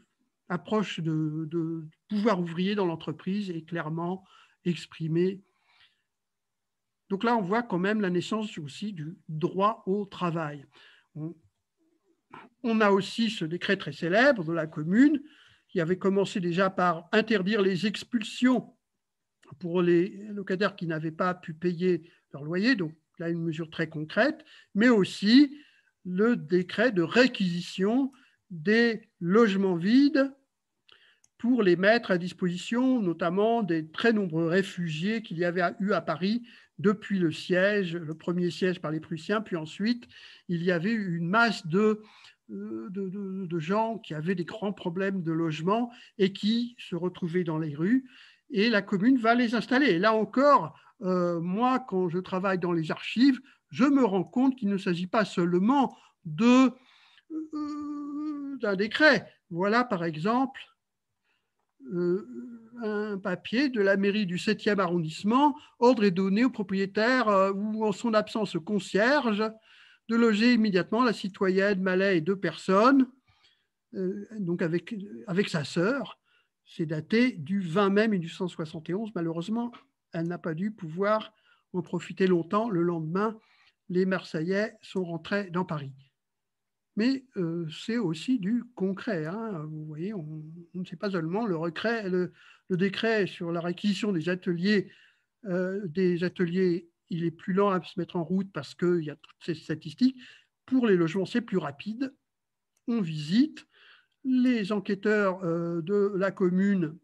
approche de pouvoir ouvrier dans l'entreprise est clairement exprimée. Donc là, on voit quand même la naissance aussi du droit au travail. On a aussi ce décret très célèbre de la commune qui avait commencé déjà par interdire les expulsions pour les locataires qui n'avaient pas pu payer leur loyer, donc là une mesure très concrète, mais aussi le décret de réquisition des logements vides pour les mettre à disposition, notamment des très nombreux réfugiés qu'il y avait eu à Paris depuis le siège, le premier siège par les Prussiens, puis ensuite il y avait eu une masse de gens qui avaient des grands problèmes de logement et qui se retrouvaient dans les rues, et la commune va les installer. Et là encore, moi, quand je travaille dans les archives, je me rends compte qu'il ne s'agit pas seulement de d'un décret. Voilà par exemple un papier de la mairie du 7e arrondissement. Ordre est donné au propriétaire ou en son absence au concierge de loger immédiatement la citoyenne Mallet et 2 personnes, donc avec sa sœur. C'est daté du 20 mai 1871. Malheureusement, elle n'a pas dû pouvoir en profiter longtemps. Le lendemain, les Marseillais sont rentrés dans Paris. Mais c'est aussi du concret. Hein. Vous voyez, on ne sait pas seulement le décret sur la réquisition des ateliers. Il est plus lent à se mettre en route parce qu'il y a toutes ces statistiques. Pour les logements, c'est plus rapide. On visite. Les enquêteurs de la commune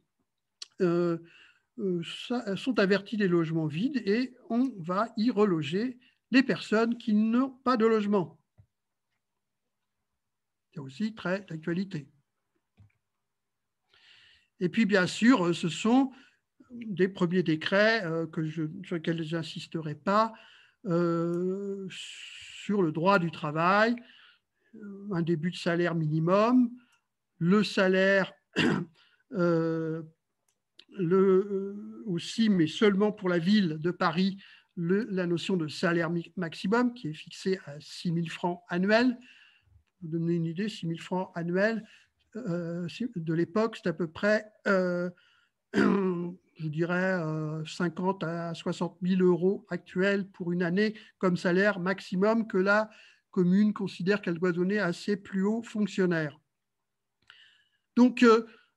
sont avertis des logements vides et on va y reloger les personnes qui n'ont pas de logement. C'est aussi très d'actualité. Et puis, bien sûr, ce sont des premiers décrets sur lesquels je n'insisterai pas, sur le droit du travail, un début de salaire minimum, le salaire aussi, mais seulement pour la ville de Paris, la notion de salaire maximum qui est fixée à 6 000 francs annuels. Pour vous donner une idée, 6 000 francs annuels de l'époque, c'est à peu près, je dirais, 50 à 60 000 euros actuels pour une année comme salaire maximum que la commune considère qu'elle doit donner à ses plus hauts fonctionnaires. Donc,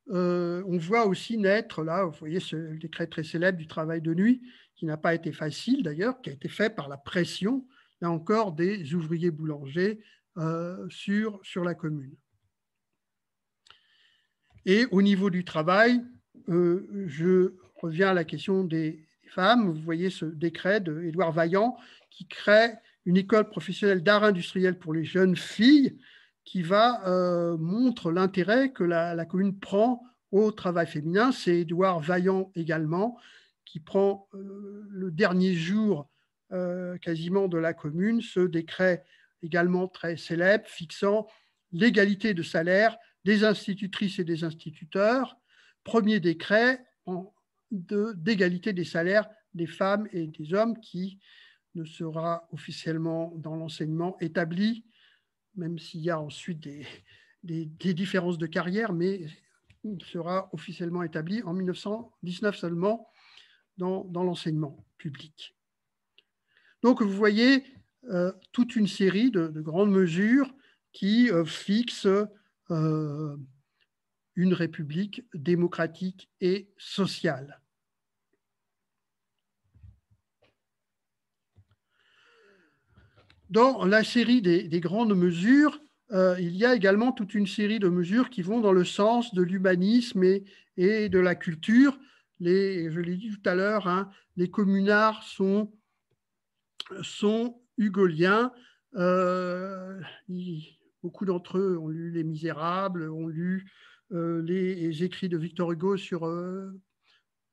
on voit aussi naître, là, vous voyez ce décret très célèbre du travail de nuit, qui n'a pas été facile d'ailleurs, qui a été fait par la pression, là encore, des ouvriers boulangers sur la commune. Et au niveau du travail, je reviens à la question des femmes. Vous voyez ce décret d'Édouard Vaillant qui crée une école professionnelle d'art industriel pour les jeunes filles qui montre l'intérêt que la commune prend au travail féminin. C'est Édouard Vaillant également qui prend le dernier jour quasiment de la commune, ce décret également très célèbre fixant l'égalité de salaire des institutrices et des instituteurs, premier décret d'égalité des salaires des femmes et des hommes qui ne sera officiellement dans l'enseignement établi, même s'il y a ensuite des différences de carrière, mais il sera officiellement établi en 1919 seulement dans l'enseignement public. Donc, vous voyez toute une série de grandes mesures qui fixent une république démocratique et sociale. Dans la série des grandes mesures, il y a également toute une série de mesures qui vont dans le sens de l'humanisme et de la culture. Je l'ai dit tout à l'heure, hein, les communards sont hugoliens. Beaucoup d'entre eux ont lu Les Misérables, ont lu les écrits de Victor Hugo sur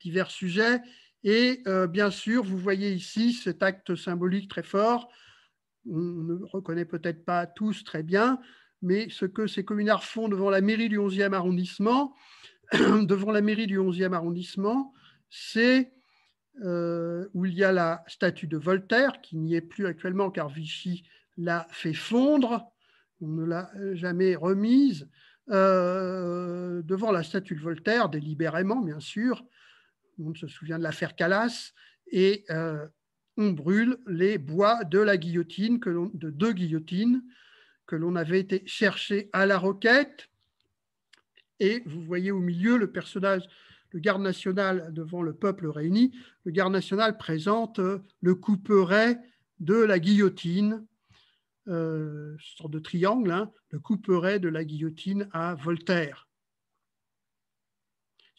divers sujets. Et bien sûr, vous voyez ici cet acte symbolique très fort. On ne reconnaît peut-être pas tous très bien, mais ce que ces communards font devant la mairie du 11e arrondissement, c'est où il y a la statue de Voltaire, qui n'y est plus actuellement car Vichy l'a fait fondre, on ne l'a jamais remise, devant la statue de Voltaire, délibérément bien sûr, on se souvient de l'affaire Calas, et on brûle les bois de la guillotine, de 2 guillotines que l'on avait été chercher à la Roquette. Et vous voyez au milieu le personnage, le garde national devant le peuple réuni. Le garde national présente le couperet de la guillotine, sorte de triangle, hein, le couperet de la guillotine à Voltaire.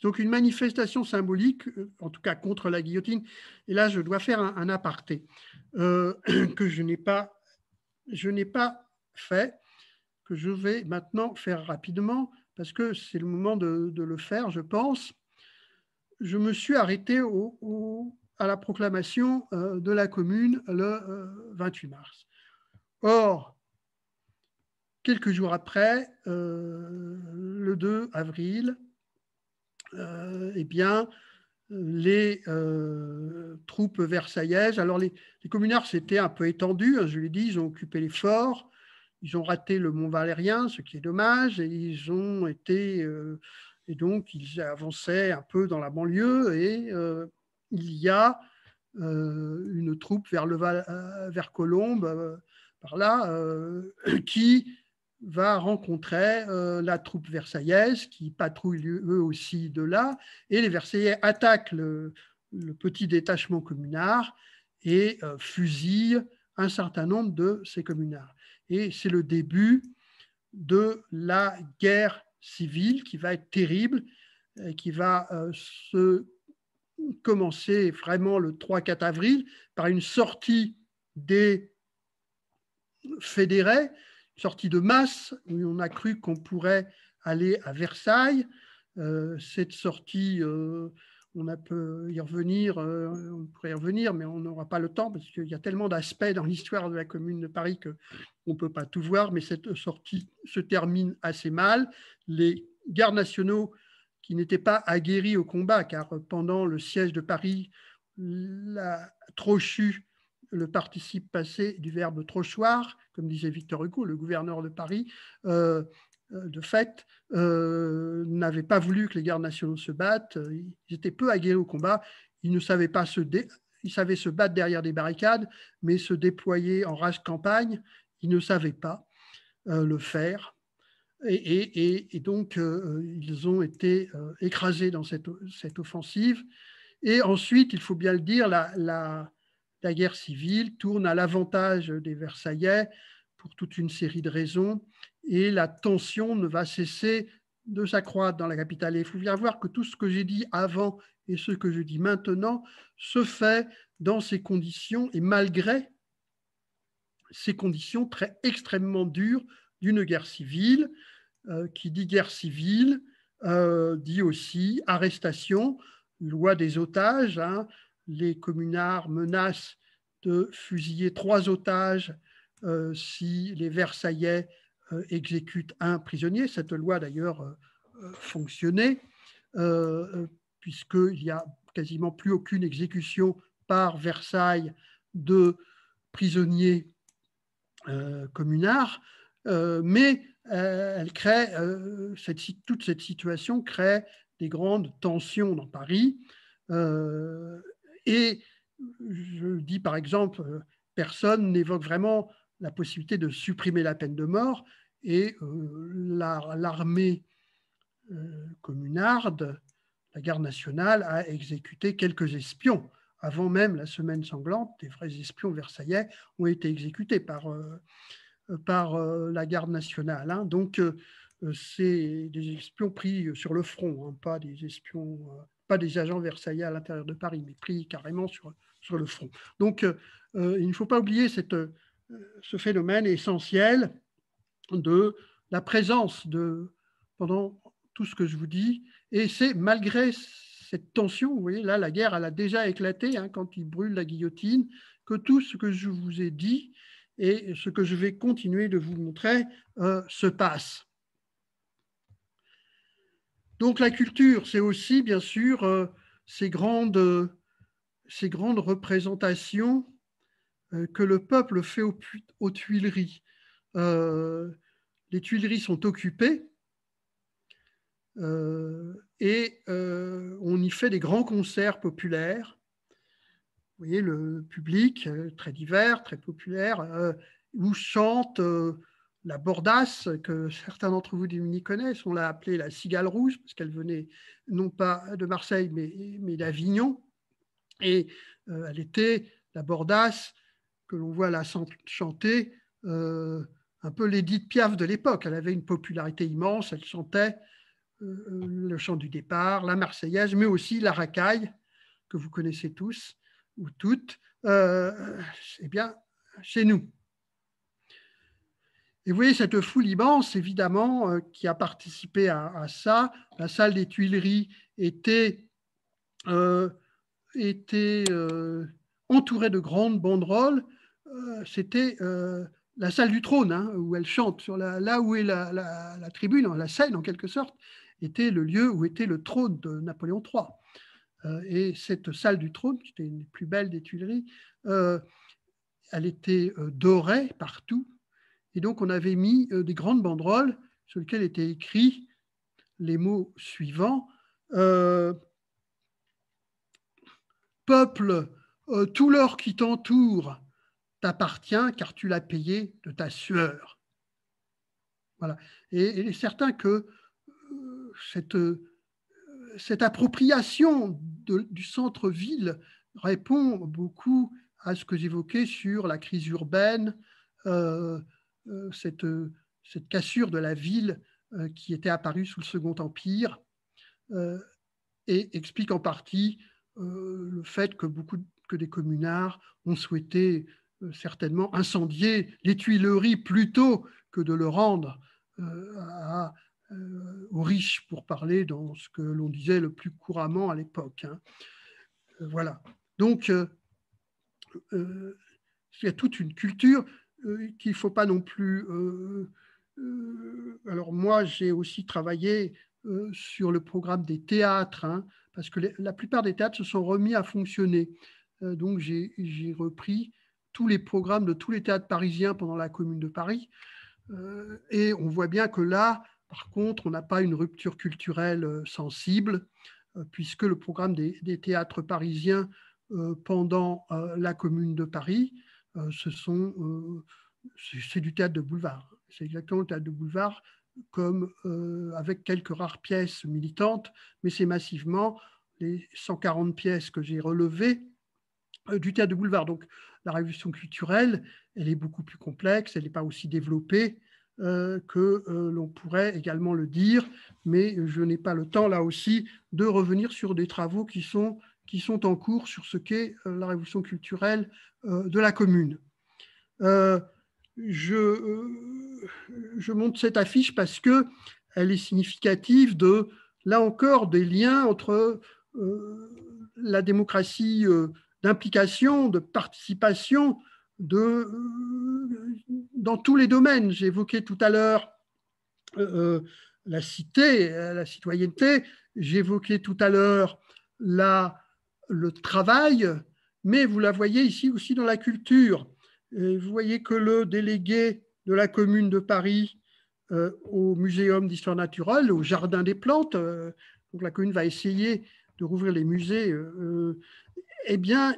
Donc une manifestation symbolique, en tout cas contre la guillotine. Et là, je dois faire un aparté que je n'ai pas fait, que je vais maintenant faire rapidement, parce que c'est le moment de le faire, je pense. Je me suis arrêté à la proclamation de la commune le 28 mars. Or, quelques jours après, le 2 avril, eh bien, les troupes versaillaises, alors les communards s'étaient un peu étendus, hein, je l'ai dit, ils ont occupé les forts, ils ont raté le Mont Valérien, ce qui est dommage, et ils ont été, et donc ils avançaient un peu dans la banlieue, et il y a une troupe vers Colombes, par là, qui va rencontrer la troupe versaillaise qui patrouille eux aussi de là, et les Versaillais attaquent le petit détachement communard et fusillent un certain nombre de ces communards. Et c'est le début de la guerre civile qui va être terrible, qui va se commencer vraiment le 3-4 avril par une sortie des fédérés, une sortie de masse, où on a cru qu'on pourrait aller à Versailles. Cette sortie, on peut y revenir, on pourrait y revenir, mais on n'aura pas le temps parce qu'il y a tellement d'aspects dans l'histoire de la Commune de Paris qu'on ne peut pas tout voir, mais cette sortie se termine assez mal. Les gardes nationaux qui n'étaient pas aguerris au combat, car pendant le siège de Paris, la Trochu, le participe passé du verbe trochoir, comme disait Victor Hugo, le gouverneur de Paris, de fait, n'avait pas voulu que les gardes nationaux se battent. Ils étaient peu aguerris au combat. Ils ne savaient pas ils savaient se battre derrière des barricades, mais se déployer en rase campagne, ils ne savaient pas le faire. Et donc, ils ont été écrasés dans cette offensive. Et ensuite, il faut bien le dire, la guerre civile tourne à l'avantage des Versaillais pour toute une série de raisons. Et la tension ne va cesser de s'accroître dans la capitale. Et il faut bien voir que tout ce que j'ai dit avant et ce que je dis maintenant se fait dans ces conditions et malgré ces conditions extrêmement dures d'une guerre civile. Qui dit guerre civile, dit aussi arrestation, loi des otages. Hein. Les communards menacent de fusiller 3 otages si les Versaillais exécutent un prisonnier. Cette loi, d'ailleurs, fonctionnait, puisqu'il n'y a quasiment plus aucune exécution par Versailles de prisonniers communards, mais elle crée, toute cette situation crée des grandes tensions dans Paris. Et je dis par exemple, personne n'évoque vraiment la possibilité de supprimer la peine de mort, et l'armée communarde, la garde nationale, a exécuté quelques espions. Avant même la semaine sanglante, des vrais espions versaillais ont été exécutés par la garde nationale. Hein. Donc, c'est des espions pris sur le front, hein, pas des espions, pas des agents versaillais à l'intérieur de Paris, mais pris carrément sur le front. Donc, il ne faut pas oublier ce phénomène essentiel de la présence pendant tout ce que je vous dis, et c'est malgré cette tension, vous voyez, là, la guerre, elle a déjà éclaté, hein, quand ils brûlent la guillotine, que tout ce que je vous ai dit et ce que je vais continuer de vous montrer se passe. Donc la culture, c'est aussi, bien sûr, ces grandes représentations que le peuple fait aux Tuileries. Les Tuileries sont occupées, et on y fait des grands concerts populaires. Vous voyez, le public, très divers, très populaire, où chante la Bordasse, que certains d'entre vous y connaissent. On l'a appelée la Cigale Rouge, parce qu'elle venait non pas de Marseille, mais d'Avignon. Et elle était la Bordasse, que l'on voit là chanter, un peu l'Édith Piaf de l'époque. Elle avait une popularité immense, elle chantait le chant du départ, la Marseillaise, mais aussi la racaille, que vous connaissez tous ou toutes, eh bien, chez nous. Et vous voyez cette foule immense, évidemment, qui a participé à ça. La salle des Tuileries était entourée de grandes banderoles. C'était la salle du trône, hein, où elle chante, là où est la tribune, la scène en quelque sorte, était le lieu où était le trône de Napoléon III. Et cette salle du trône, qui était une des plus belles des Tuileries, elle était dorée partout. Et donc, on avait mis des grandes banderoles sur lesquelles étaient écrits les mots suivants. Peuple, tout l'or qui t'entoure t'appartient car tu l'as payé de ta sueur. Voilà. Et il est certain que cette appropriation du centre-ville répond beaucoup à ce que j'évoquais sur la crise urbaine, cette cassure de la ville qui était apparue sous le Second Empire, et explique en partie le fait que des communards ont souhaité certainement incendier les Tuileries plutôt que de le rendre aux riches, pour parler dans ce que l'on disait le plus couramment à l'époque. Hein. Voilà. Donc, il y a toute une culture qu'il ne faut pas non plus... alors moi, j'ai aussi travaillé sur le programme des théâtres, hein, parce que la plupart des théâtres se sont remis à fonctionner. Donc, j'ai repris tous les programmes de tous les théâtres parisiens pendant la Commune de Paris. Et on voit bien que là, par contre, on n'a pas une rupture culturelle sensible, puisque le programme des théâtres parisiens pendant la Commune de Paris, c'est du théâtre de boulevard. C'est exactement le théâtre de boulevard, comme avec quelques rares pièces militantes, mais c'est massivement les 140 pièces que j'ai relevées du théâtre de boulevard. Donc la révolution culturelle, elle est beaucoup plus complexe, elle n'est pas aussi développée que l'on pourrait également le dire, mais je n'ai pas le temps là aussi de revenir sur des travaux qui sont en cours sur ce qu'est la révolution culturelle de la Commune. Je montre cette affiche parce qu'elle est significative de, là encore, des liens entre la démocratie d'implication, de participation, dans tous les domaines. J'ai évoqué tout à l'heure la cité, la citoyenneté, j'ai évoqué tout à l'heure le travail, mais vous la voyez ici aussi dans la culture. Et vous voyez que le délégué de la Commune de Paris au Muséum d'histoire naturelle, au Jardin des plantes, donc la Commune va essayer de rouvrir les musées, eh bien,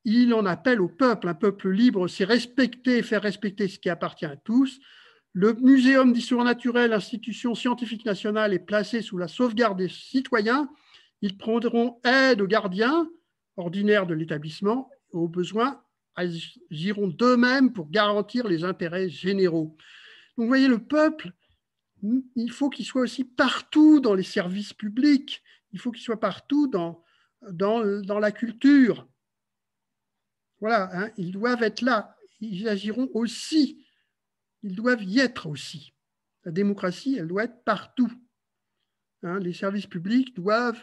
il en appelle au peuple. Un peuple libre, c'est respecter, faire respecter ce qui appartient à tous. Le Muséum d'histoire naturelle, institution scientifique nationale, est placé sous la sauvegarde des citoyens. Ils prendront aide aux gardiens ordinaires de l'établissement. Au besoin, agiront d'eux-mêmes pour garantir les intérêts généraux. Donc, vous voyez, le peuple, il faut qu'il soit aussi partout dans les services publics. Il faut qu'il soit partout dans la culture. Voilà, hein, ils doivent être là, ils agiront aussi, ils doivent y être aussi. La démocratie, elle doit être partout. Hein, les services publics doivent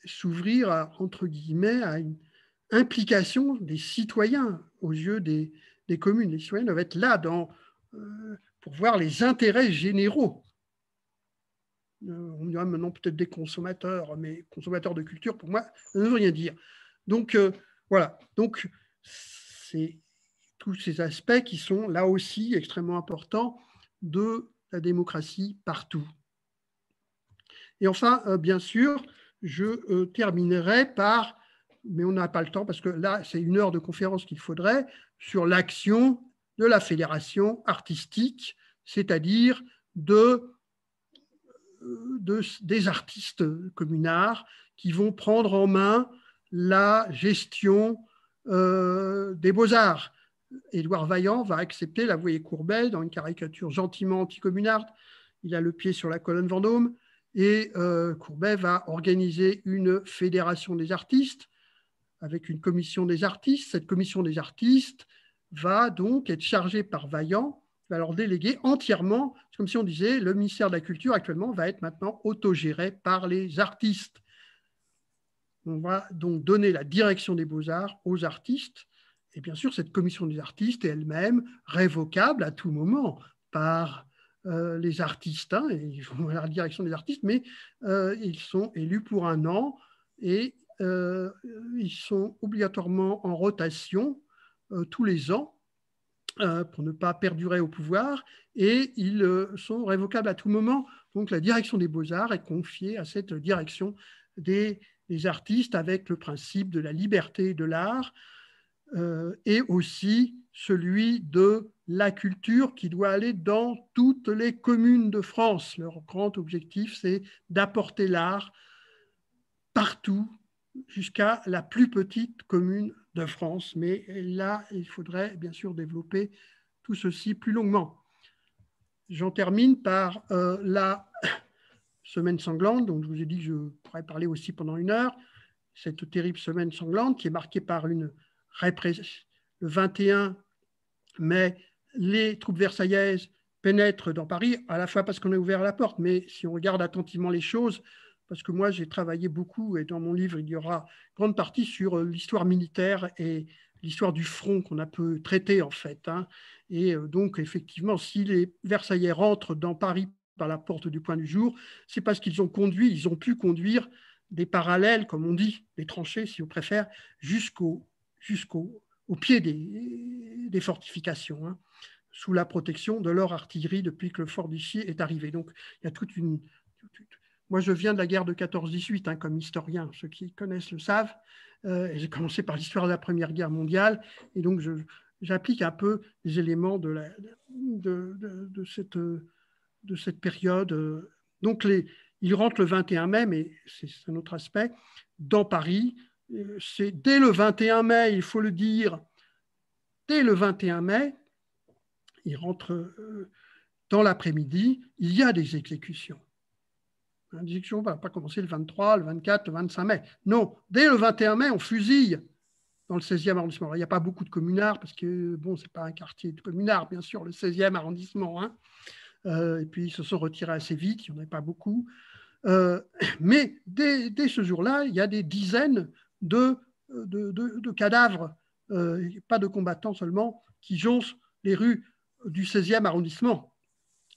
s'ouvrir, entre guillemets, à une implication des citoyens aux yeux des communes. Les citoyens doivent être là pour voir les intérêts généraux. On dira maintenant peut-être des consommateurs, mais consommateurs de culture, pour moi, ça ne veut rien dire. Donc, voilà, donc c'est tous ces aspects qui sont là aussi extrêmement importants de la démocratie partout. Et enfin, bien sûr, je terminerai par, mais on n'a pas le temps parce que là, c'est 1 heure de conférence qu'il faudrait, sur l'action de la fédération artistique, c'est-à-dire des artistes communards qui vont prendre en main la gestion des beaux-arts. Édouard Vaillant va accepter, là vous voyez Courbet dans une caricature gentiment anticommunarde, il a le pied sur la colonne Vendôme, et Courbet va organiser une fédération des artistes avec une commission des artistes. Cette commission des artistes va donc être chargée par Vaillant, va leur déléguer entièrement, c'est comme si on disait le ministère de la Culture actuellement va être maintenant autogéré par les artistes. On va donc donner la direction des beaux-arts aux artistes Et bien sûr, cette commission des artistes est elle-même révocable à tout moment par les artistes, hein, et ils vont à la direction des artistes, mais ils sont élus pour un an et ils sont obligatoirement en rotation tous les ans pour ne pas perdurer au pouvoir, et ils sont révocables à tout moment. Donc la direction des beaux-arts est confiée à cette direction des artistes avec le principe de la liberté de l'art et aussi celui de la culture qui doit aller dans toutes les communes de France. Leur grand objectif, c'est d'apporter l'art partout, jusqu'à la plus petite commune de France. Mais là, il faudrait bien sûr développer tout ceci plus longuement. J'en termine par la semaine sanglante, dont je vous ai dit que je pourrais parler aussi pendant 1 heure. Cette terrible semaine sanglante qui est marquée par une répression. Le 21 mai, les troupes versaillaises pénètrent dans Paris, à la fois parce qu'on a ouvert la porte, mais si on regarde attentivement les choses, parce que moi j'ai travaillé beaucoup et dans mon livre il y aura grande partie sur l'histoire militaire et l'histoire du front qu'on a peu traité en fait, hein. Et donc effectivement, si les Versaillais rentrent dans Paris par la porte du Point du Jour, c'est parce qu'ils ont pu conduire des parallèles, comme on dit, des tranchées si on préfère, jusqu'au pied des fortifications, hein, sous la protection de leur artillerie depuis que le fort d'Issy est arrivé. Donc il y a toute une... Moi, je viens de la guerre de 14-18, hein, comme historien. Ceux qui connaissent le savent. J'ai commencé par l'histoire de la Première Guerre mondiale. Et donc, j'applique un peu les éléments de cette période. Donc, ils rentrent le 21 mai, mais c'est un autre aspect, dans Paris. C'est dès le 21 mai, il faut le dire, dès le 21 mai, ils rentrent dans l'après-midi, il y a des exécutions. L'exécution ne va pas commencer le 23, le 24, le 25 mai. Non, dès le 21 mai, on fusille dans le 16e arrondissement. Alors, il n'y a pas beaucoup de communards parce que, bon, ce n'est pas un quartier de communards, bien sûr, le 16e arrondissement. Hein. Et puis, ils se sont retirés assez vite, il n'y en avait pas beaucoup. Mais dès ce jour-là, il y a des dizaines de cadavres, pas de combattants seulement, qui jonchent les rues du 16e arrondissement.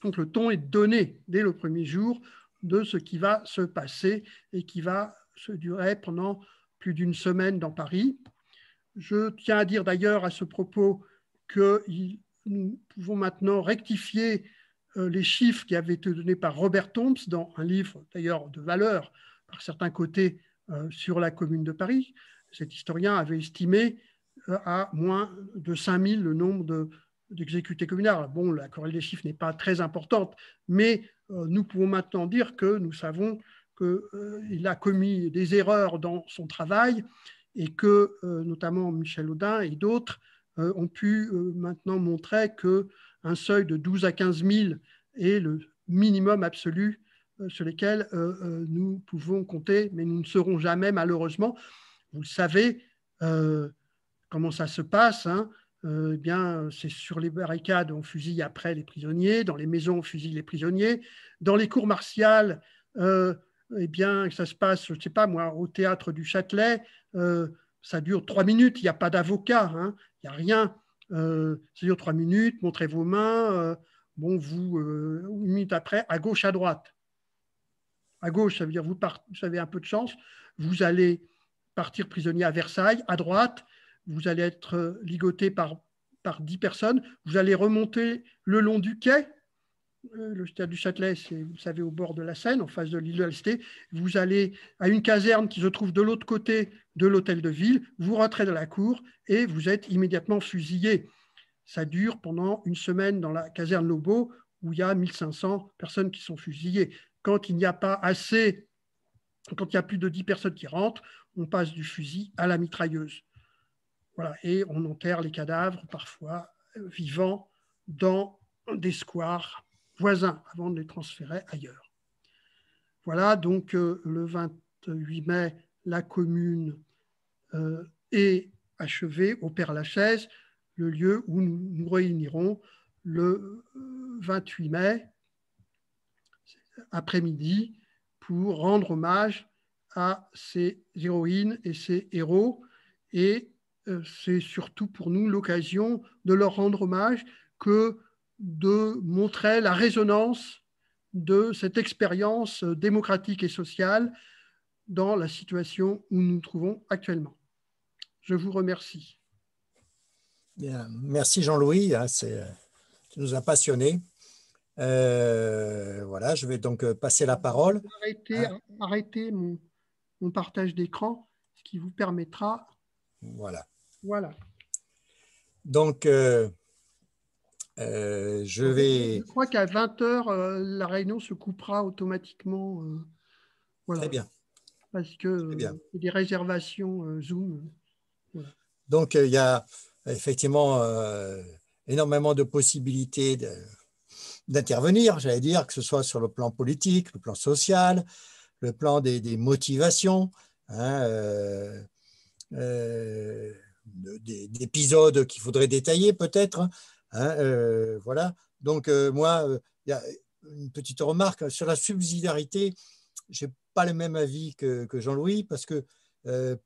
Donc, le ton est donné dès le premier jour de ce qui va se passer et qui va se durer pendant plus d'1 semaine dans Paris. Je tiens à dire d'ailleurs à ce propos que nous pouvons maintenant rectifier les chiffres qui avaient été donnés par Robert Thoms dans un livre d'ailleurs de valeur par certains côtés sur la Commune de Paris. Cet historien avait estimé à moins de 5000 le nombre d'exécutés communards. Bon, la chorale des chiffres n'est pas très importante, mais nous pouvons maintenant dire que nous savons qu'il a commis des erreurs dans son travail et que notamment Michel Audin et d'autres ont pu maintenant montrer qu'un seuil de 12 à 15 000 est le minimum absolu sur lesquels nous pouvons compter, mais nous ne serons jamais malheureusement. Vous le savez, comment ça se passe, hein. Eh bien, c'est sur les barricades, on fusille après les prisonniers, dans les maisons, on fusille les prisonniers, dans les cours martiales, eh bien, ça se passe, je ne sais pas moi, au théâtre du Châtelet, ça dure 3 minutes, il n'y a pas d'avocat, hein, il n'y a rien, ça dure 3 minutes, montrez vos mains, bon, vous, 1 minute après, à gauche, à droite. À gauche, ça veut dire vous avez un peu de chance, vous allez partir prisonnier à Versailles, à droite, vous allez être ligoté par 10 personnes, vous allez remonter le long du quai, le théâtre du Châtelet, c'est, vous savez, au bord de la Seine, en face de l'île de la Cité, vous allez à une caserne qui se trouve de l'autre côté de l'hôtel de ville, vous rentrez dans la cour et vous êtes immédiatement fusillé. Ça dure pendant 1 semaine dans la caserne Lobau, où il y a 1500 personnes qui sont fusillées. Quand il n'y a pas assez, quand il y a plus de 10 personnes qui rentrent, on passe du fusil à la mitrailleuse. Voilà, et on enterre les cadavres, parfois vivants, dans des squares voisins, avant de les transférer ailleurs. Voilà, donc le 28 mai, la commune est achevée au Père-Lachaise, le lieu où nous nous réunirons le 28 mai, après-midi, pour rendre hommage à ces héroïnes et ces héros et c'est surtout pour nous l'occasion de leur rendre hommage que de montrer la résonance de cette expérience démocratique et sociale dans la situation où nous nous trouvons actuellement. Je vous remercie. Bien. Merci Jean-Louis, hein, tu nous as passionnés. Voilà, je vais donc passer la parole. Arrêtez mon partage d'écran, ce qui vous permettra. Voilà. Voilà. Donc, je crois qu'à 20h, la réunion se coupera automatiquement. Voilà. Très bien. Parce que y a des réservations Zoom. Voilà. Donc, il y a effectivement énormément de possibilités d'intervenir, j'allais dire, que ce soit sur le plan politique, le plan social, le plan des motivations, hein, d'épisodes qu'il faudrait détailler peut-être. Hein, voilà. Donc, moi, il y a une petite remarque sur la subsidiarité. Je n'ai pas le même avis que Jean-Louis, parce que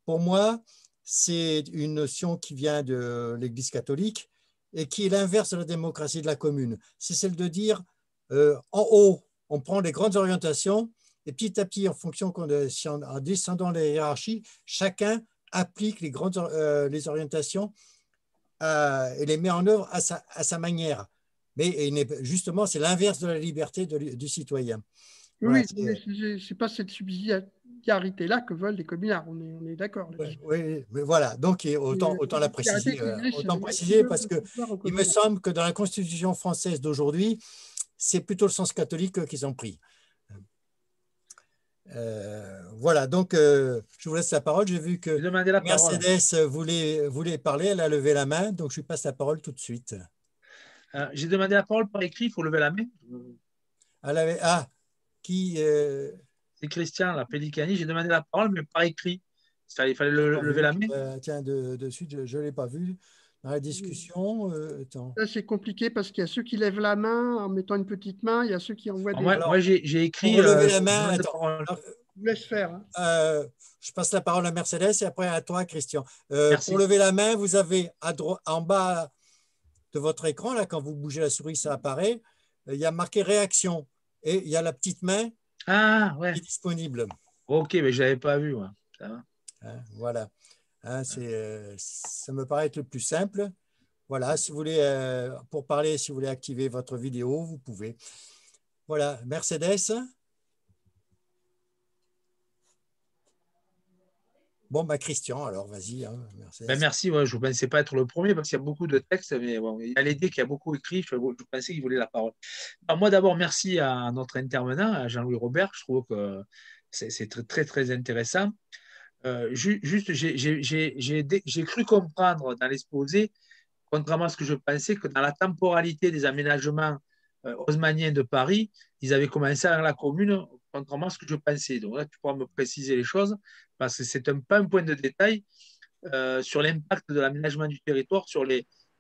pour moi, c'est une notion qui vient de l'Église catholique et qui est l'inverse de la démocratie de la commune. C'est celle de dire, en haut, on prend les grandes orientations et petit à petit, en descendant les hiérarchies, chacun applique les orientations et les met en œuvre à sa manière. Mais justement, c'est l'inverse de la liberté du citoyen. Oui, voilà, mais ce n'est pas cette subsidiarité-là que veulent les communards, on est d'accord. Oui, mais voilà, donc autant la préciser, parce qu'il me semble que dans la Constitution française d'aujourd'hui, c'est plutôt le sens catholique qu'ils ont pris. Voilà, donc je vous laisse la parole. J'ai vu que Mercedes voulait parler, elle a levé la main, donc je lui passe la parole tout de suite. J'ai demandé la parole par écrit, il faut lever la main. Qui C'est Christian, la Pellicani. J'ai demandé la parole, mais par écrit. Il fallait lever la main. Tiens, de suite, je ne l'ai pas vu. Dans la discussion, c'est compliqué parce qu'il y a ceux qui lèvent la main en mettant une petite main, il y a ceux qui envoient des... Moi, j'ai écrit... Pour lever la main, je vous laisse faire. Hein. Je passe la parole à Mercedes et après à toi, Christian. Pour lever la main, vous avez en bas de votre écran, là, quand vous bougez la souris, ça apparaît. Il y a marqué réaction et il y a la petite main qui est disponible. Ok, mais je ne l'avais pas vu. Ouais. Ça va. Hein, voilà. Hein, ça me paraît être le plus simple. Voilà, si vous voulez, pour parler, si vous voulez activer votre vidéo, vous pouvez. Voilà, Mercedes. Bon, Christian, alors vas-y. Hein, merci, ouais, je ne pensais pas être le premier parce qu'il y a beaucoup de textes, mais bon, il y a l'idée qui a beaucoup écrit, je pensais qu'il voulait la parole. Alors, moi, d'abord, merci à notre intervenant, à Jean-Louis Robert, je trouve que c'est très, très, très intéressant. Juste, j'ai cru comprendre dans l'exposé, contrairement à ce que je pensais, que dans la temporalité des aménagements haussmanniens de Paris, ils avaient commencé à la commune, contrairement à ce que je pensais. Donc là, tu pourras me préciser les choses, parce que c'est pas un point de détail sur l'impact de l'aménagement du territoire sur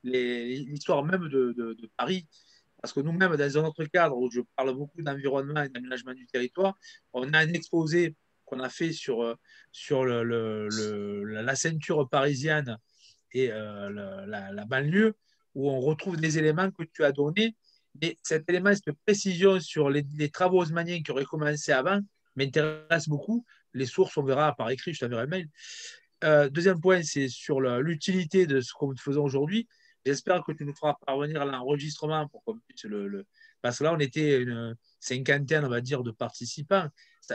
l'histoire même de Paris. Parce que nous-mêmes, dans un autre cadre où je parle beaucoup d'environnement et d'aménagement du territoire, on a un exposé qu'on a fait sur la ceinture parisienne et la banlieue, où on retrouve des éléments que tu as donnés. Mais cet élément, cette précision sur les travaux haussmanniens qui auraient commencé avant m'intéresse beaucoup. Les sources, on verra par écrit, je t'enverrai un mail. Deuxième point, c'est sur l'utilité de ce que nous faisons aujourd'hui. J'espère que tu nous feras parvenir l'enregistrement pour qu'on puisse parce que là, on était une cinquantaine, on va dire, de participants.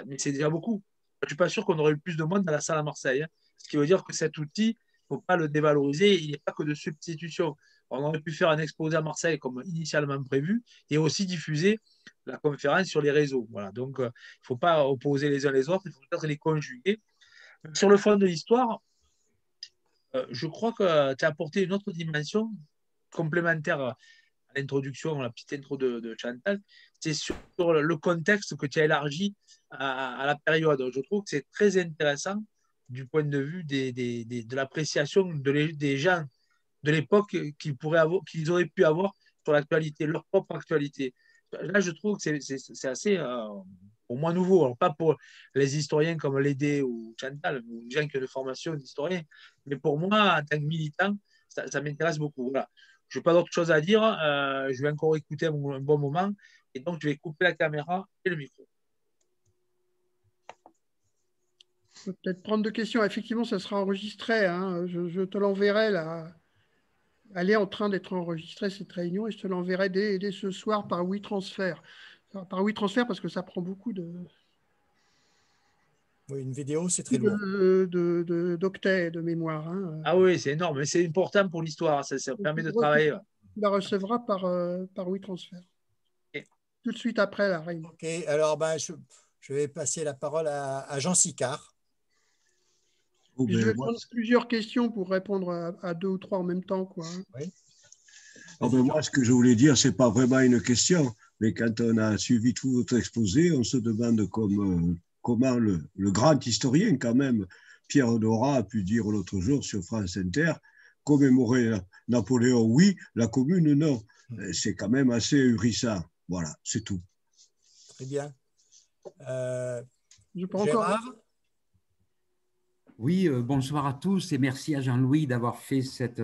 Mais c'est déjà beaucoup. Je ne suis pas sûr qu'on aurait eu plus de monde dans la salle à Marseille. Hein. Ce qui veut dire que cet outil, il ne faut pas le dévaloriser. Il n'est pas que de substitution. On aurait pu faire un exposé à Marseille comme initialement prévu et aussi diffuser la conférence sur les réseaux. Voilà. Donc, il ne faut pas opposer les uns les autres, il faut peut-être les conjuguer. Sur le fond de l'histoire, je crois que tu as apporté une autre dimension complémentaire à l'introduction, la petite intro de Chantal. C'est sur le contexte que tu as élargi à la période. Je trouve que c'est très intéressant du point de vue de l'appréciation des gens de l'époque qu'ils auraient pu avoir sur l'actualité, leur propre actualité. Là, je trouve que c'est assez au moins nouveau. Alors, pas pour les historiens comme Lédé ou Chantal, ou les gens qui ont une formation d'historien, mais pour moi, en tant que militant, ça m'intéresse beaucoup. Voilà. Je n'ai pas d'autre chose à dire. Je vais encore écouter un bon moment. Et donc, je vais couper la caméra et le micro. Je peux peut-être prendre 2 questions. Effectivement, ça sera enregistré. Hein. Je te l'enverrai là. Elle est en train d'être enregistrée, cette réunion, et je te l'enverrai dès ce soir par WeTransfer. Par WeTransfer, parce que ça prend beaucoup Oui, une vidéo, c'est très lourd. d'octets de mémoire. Hein. Ah oui, c'est énorme, mais c'est important pour l'histoire. Ça permet de travailler. Tu la recevras par WeTransfer. Okay. Tout de suite après la réunion. OK, alors ben, je vais passer la parole à Jean Sicard. Oh, je vais prendre plusieurs questions pour répondre à 2 ou 3 en même temps. Quoi. Oui. Oh, ben moi, ce que je voulais dire, ce n'est pas vraiment une question, mais quand on a suivi tout votre exposé, on se demande comment le grand historien, quand même, Pierre Honorat a pu dire l'autre jour sur France Inter, commémorer Napoléon, oui, la Commune, non. C'est quand même assez ahurissant. Voilà, c'est tout. Très bien. Je peux Gérard encore... Oui, bonsoir à tous et merci à Jean-Louis d'avoir fait cet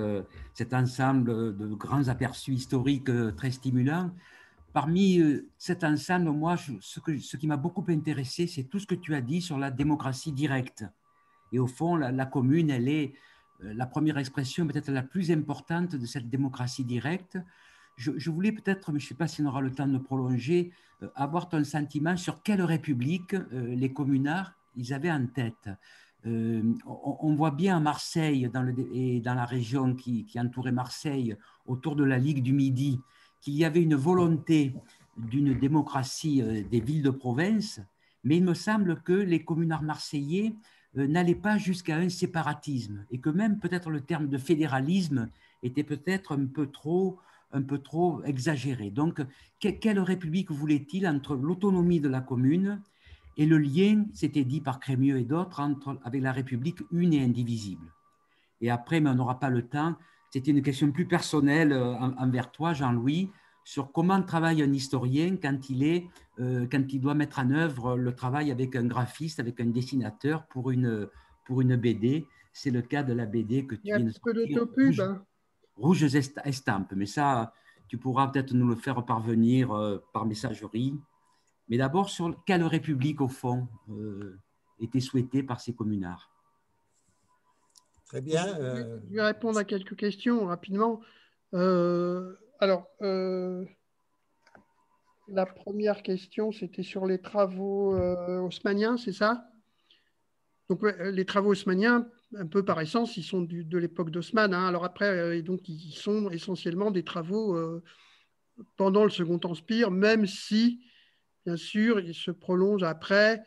ensemble de grands aperçus historiques très stimulants. Parmi cet ensemble, moi, ce qui m'a beaucoup intéressé, c'est tout ce que tu as dit sur la démocratie directe. Et au fond, la commune, elle est la première expression peut-être la plus importante de cette démocratie directe. Je voulais peut-être, mais je ne sais pas si on aura le temps de prolonger, avoir ton sentiment sur quelle république les communards ils avaient en tête. On voit bien à Marseille et dans la région qui entourait Marseille, autour de la Ligue du Midi, qu'il y avait une volonté d'une démocratie des villes de province, mais il me semble que les communards marseillais n'allaient pas jusqu'à un séparatisme et que même peut-être le terme de fédéralisme était peut-être un peu trop exagéré. Donc, quelle république voulait-il entre l'autonomie de la commune et le lien, c'était dit par Crémieux et d'autres, avec la République une et indivisible. Et après, mais on n'aura pas le temps, c'était une question plus personnelle envers toi, Jean-Louis, sur comment travaille un historien quand il doit mettre en œuvre le travail avec un graphiste, avec un dessinateur pour une BD. C'est le cas de la BD que tu viens de sortir, Rouges estampes. Mais ça, tu pourras peut-être nous le faire parvenir par messagerie. Mais d'abord, sur quelle république, au fond, était souhaitée par ces communards? Très bien. Je vais répondre à quelques questions rapidement. La première question, c'était sur les travaux haussmanniens, c'est ça? Donc, les travaux haussmanniens, un peu par essence, ils sont de l'époque d'Haussmann. Hein. Alors après, donc, ils sont essentiellement des travaux pendant le Second Empire, même si, bien sûr, ils se prolongent après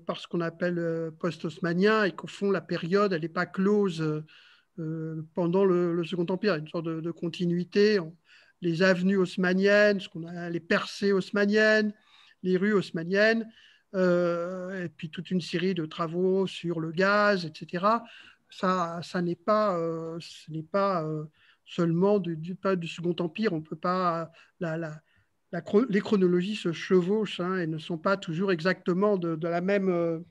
par ce qu'on appelle post-haussmannien et qu'au fond, la période, elle n'est pas close pendant le Second Empire. Il y a une sorte de continuité. Les avenues haussmanniennes, ce qu'on a les percées haussmanniennes, les rues haussmanniennes, et puis toute une série de travaux sur le gaz, etc. Ça n'est pas, ce n'est pas seulement du Second Empire. On peut pas les chronologies se chevauchent et ne sont pas toujours exactement de la même.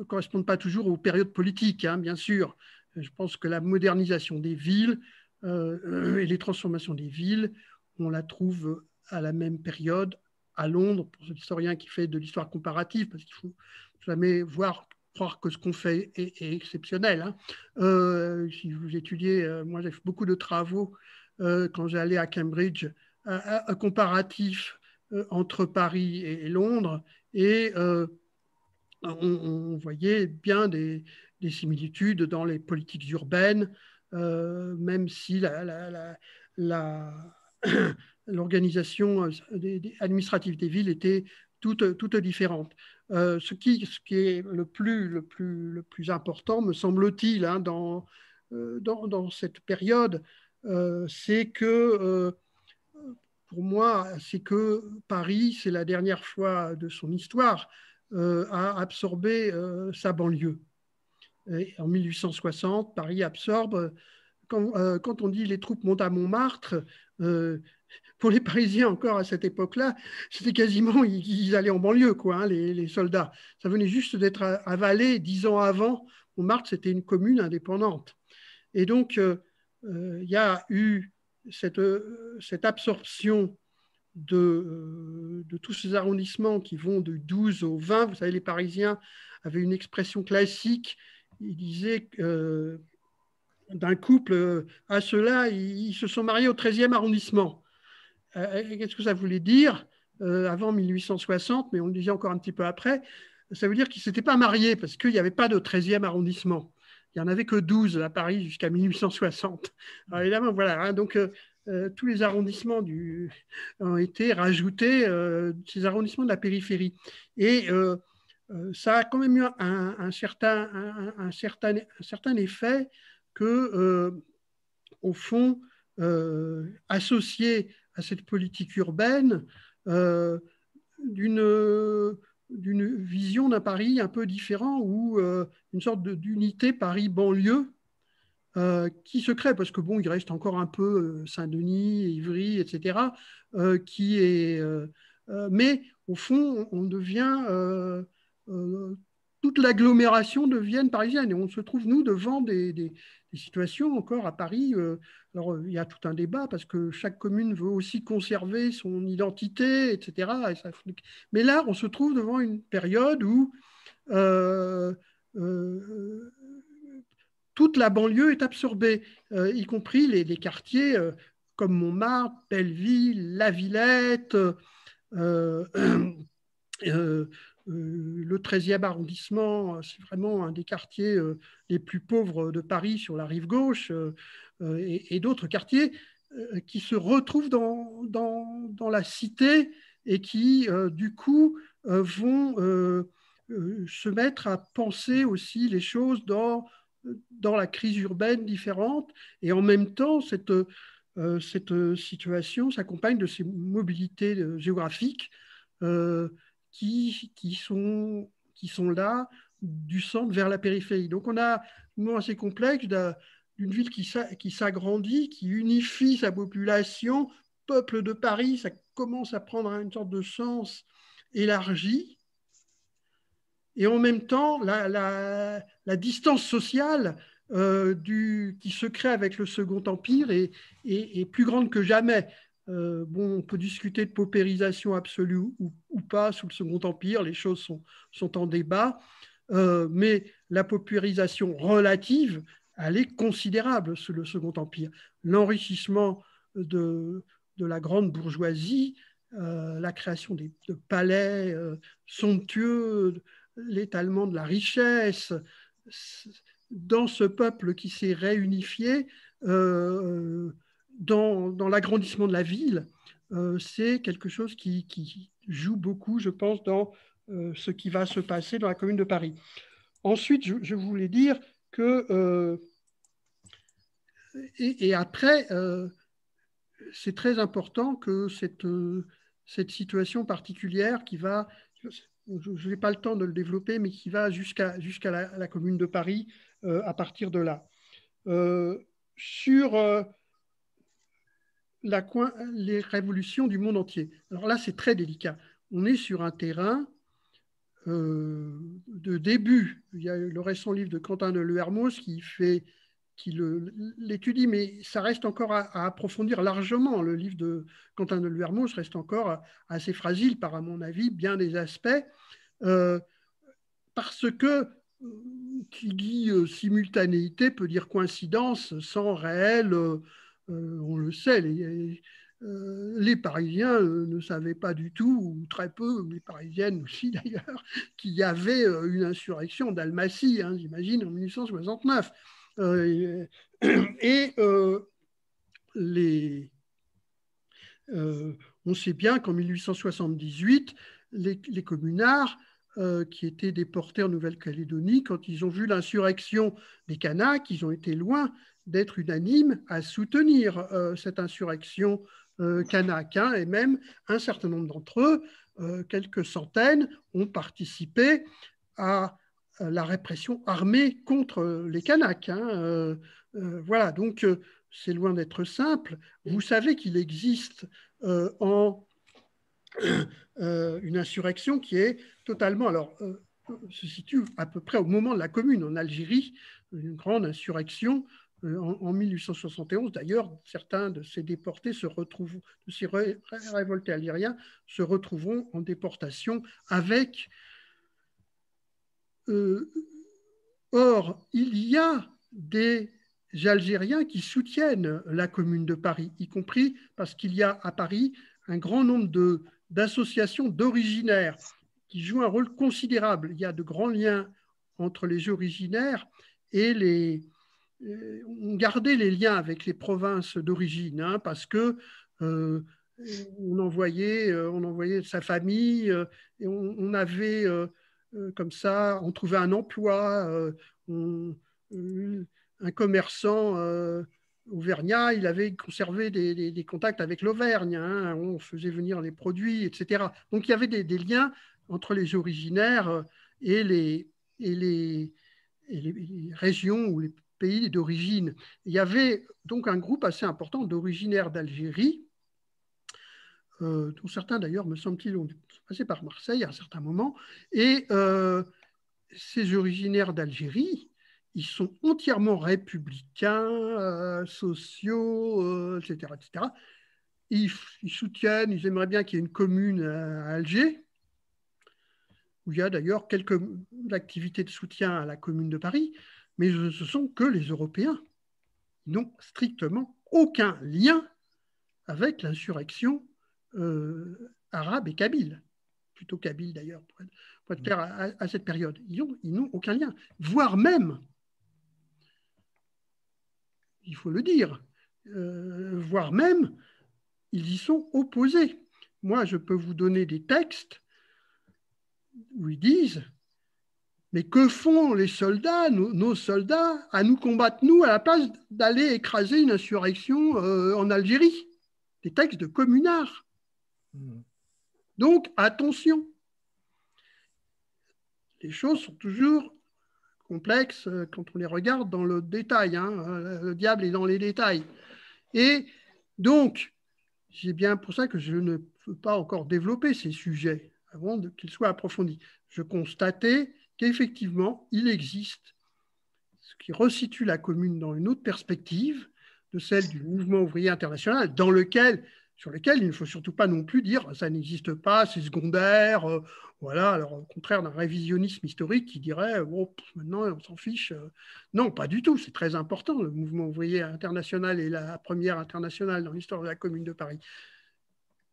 Correspondent pas toujours aux périodes politiques, bien sûr. Je pense que la modernisation des villes et les transformations des villes, on la trouve à la même période à Londres, pour l'historien qui fait de l'histoire comparative, parce qu'il ne faut jamais croire que ce qu'on fait est exceptionnel. Si vous étudiez, moi j'ai fait beaucoup de travaux quand j'allais à Cambridge, un comparatif entre Paris et Londres, et on voyait bien des similitudes dans les politiques urbaines, même si l'organisation administrative des villes était toute différente. Ce qui est le plus important, me semble-t-il, dans cette période, c'est que, pour moi, c'est que Paris, c'est la dernière fois de son histoire, a absorbé sa banlieue. Et en 1860, Paris absorbe quand on dit les troupes montent à Montmartre, pour les Parisiens encore à cette époque-là, c'était quasiment, ils allaient en banlieue, quoi, hein, les soldats. Ça venait juste d'être avalé 10 ans avant. Montmartre, c'était une commune indépendante. Et donc, il y a eu cette absorption de tous ces arrondissements qui vont de 12 au 20. Vous savez, les Parisiens avaient une expression classique. Ils disaient d'un couple, à ceux-là, ils se sont mariés au 13e arrondissement. Qu'est-ce que ça voulait dire avant 1860, mais on le disait encore un petit peu après? Ça veut dire qu'ils ne s'étaient pas mariés parce qu'il n'y avait pas de 13e arrondissement. Il n'y en avait que 12 à Paris jusqu'à 1860. Alors évidemment, voilà. Hein, donc, tous les arrondissements ont été rajoutés, ces arrondissements de la périphérie. Et ça a quand même eu un certain effet que, au fond, associé à cette politique urbaine, d'une vision d'un Paris un peu différent, ou une sorte d'unité Paris-banlieue qui se crée, parce que bon, il reste encore un peu Saint-Denis, Ivry, etc., mais au fond, on devient, toute l'agglomération devient parisienne, et on se trouve, nous, devant des situations encore à Paris. Alors, il y a tout un débat, parce que chaque commune veut aussi conserver son identité, etc. Mais là, on se trouve devant une période où toute la banlieue est absorbée, y compris les quartiers comme Montmartre, Belleville, La Villette, le 13e arrondissement. C'est vraiment un des quartiers les plus pauvres de Paris sur la rive gauche, et d'autres quartiers qui se retrouvent dans la cité et qui, du coup, vont se mettre à penser aussi les choses dans la crise urbaine différente. Et en même temps, cette situation s'accompagne de ces mobilités géographiques qui sont là du centre vers la périphérie. Donc on a un moment assez complexe d'une ville qui s'agrandit, qui unifie sa population. Peuple de Paris, ça commence à prendre une sorte de sens élargi. Et en même temps, la distance sociale qui se crée avec le Second Empire est plus grande que jamais. On peut discuter de paupérisation absolue ou pas sous le Second Empire, les choses sont en débat, mais la paupérisation relative, elle est considérable sous le Second Empire. L'enrichissement de la grande bourgeoisie, la création de palais somptueux, l'étalement de la richesse, dans ce peuple qui s'est réunifié, dans l'agrandissement de la ville, c'est quelque chose qui joue beaucoup, je pense, dans ce qui va se passer dans la Commune de Paris. Ensuite, je voulais dire que, et après, c'est très important que cette situation particulière qui va, je n'ai pas le temps de le développer, mais qui va jusqu'à la Commune de Paris à partir de là. Sur les révolutions du monde entier. Alors là, c'est très délicat. On est sur un terrain de début. Il y a le récent livre de Quentin de Lermoos qui l'étudie, mais ça reste encore à approfondir largement. Le livre de Quentin de Lermoos reste encore assez fragile par, à mon avis, bien des aspects, parce que qui dit simultanéité peut dire coïncidence sans réel, on le sait, les Parisiens ne savaient pas du tout, ou très peu, les Parisiennes aussi d'ailleurs, qu'il y avait une insurrection d'Almaty, hein, j'imagine, en 1869. On sait bien qu'en 1878, les communards qui étaient déportés en Nouvelle-Calédonie, quand ils ont vu l'insurrection des Kanaks, ils ont été loin d'être unanimes à soutenir cette insurrection kanak, hein, et même un certain nombre d'entre eux, quelques centaines, ont participé à la répression armée contre les Kanaks, hein, Voilà, donc c'est loin d'être simple. Vous savez qu'il existe une insurrection qui est totalement, se situe à peu près au moment de la Commune en Algérie, une grande insurrection en 1871. D'ailleurs, certains de ces déportés de ces révoltés algériens se retrouveront en déportation avec. Or, il y a des Algériens qui soutiennent la Commune de Paris, y compris parce qu'il y a à Paris un grand nombre d'associations d'originaires qui jouent un rôle considérable. Il y a de grands liens entre les originaires et on gardait les liens avec les provinces d'origine, hein, parce que on envoyait sa famille, et on avait comme ça, on trouvait un emploi, un commerçant auvergnat, il avait conservé des contacts avec l'Auvergne, hein, on faisait venir les produits, etc. Donc il y avait des liens entre les originaires et les régions ou les pays d'origine. Il y avait donc un groupe assez important d'originaires d'Algérie, dont certains d'ailleurs, me semble-t-il, ont dû passer par Marseille à un certain moment. Et ces originaires d'Algérie, ils sont entièrement républicains, sociaux, etc., etc. Ils soutiennent, ils aimeraient bien qu'il y ait une commune à Alger, où il y a d'ailleurs quelques activités de soutien à la Commune de Paris, mais ce sont que les Européens. Ils n'ont strictement aucun lien avec l'insurrection arabe et kabyle, plutôt kabyle d'ailleurs, pour être clair, à cette période. Ils n'ont aucun lien, voire même, il faut le dire, voire même, ils y sont opposés. Moi, je peux vous donner des textes où ils disent « Mais que font les soldats, nos soldats, à nous combattre, nous, à la place d'aller écraser une insurrection en Algérie ?» Des textes de communards. Donc, attention. Les choses sont toujours complexes quand on les regarde dans le détail. Hein. Le diable est dans les détails. Et donc, c'est bien pour ça que je ne peux pas encore développer ces sujets avant qu'ils soient approfondis. Je constatais qu'effectivement, il existe ce qui resitue la Commune dans une autre perspective de celle du mouvement ouvrier international, sur lequel il ne faut surtout pas non plus dire ça n'existe pas, c'est secondaire, voilà, alors au contraire d'un révisionnisme historique qui dirait bon, maintenant on s'en fiche. Non, pas du tout, c'est très important, le mouvement ouvrier international est la première internationale dans l'histoire de la Commune de Paris.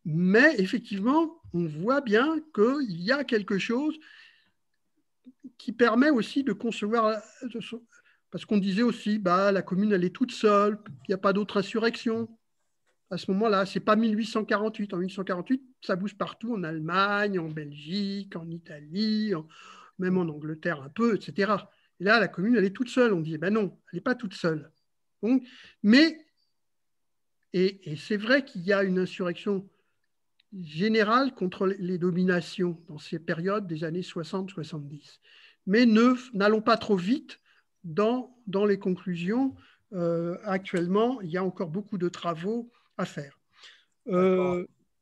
Mais effectivement, on voit bien qu'il y a quelque chose qui permet aussi de concevoir, parce qu'on disait aussi, la Commune elle est toute seule, il n'y a pas d'autre insurrection. À ce moment-là, ce n'est pas 1848. En 1848, ça bouge partout, en Allemagne, en Belgique, en Italie, même en Angleterre un peu, etc. Et là, la Commune, elle est toute seule. On dit, non, elle n'est pas toute seule. Donc, et c'est vrai qu'il y a une insurrection générale contre les dominations dans ces périodes des années 60-70. Mais n'allons pas trop vite dans les conclusions. Actuellement, il y a encore beaucoup de travaux à faire.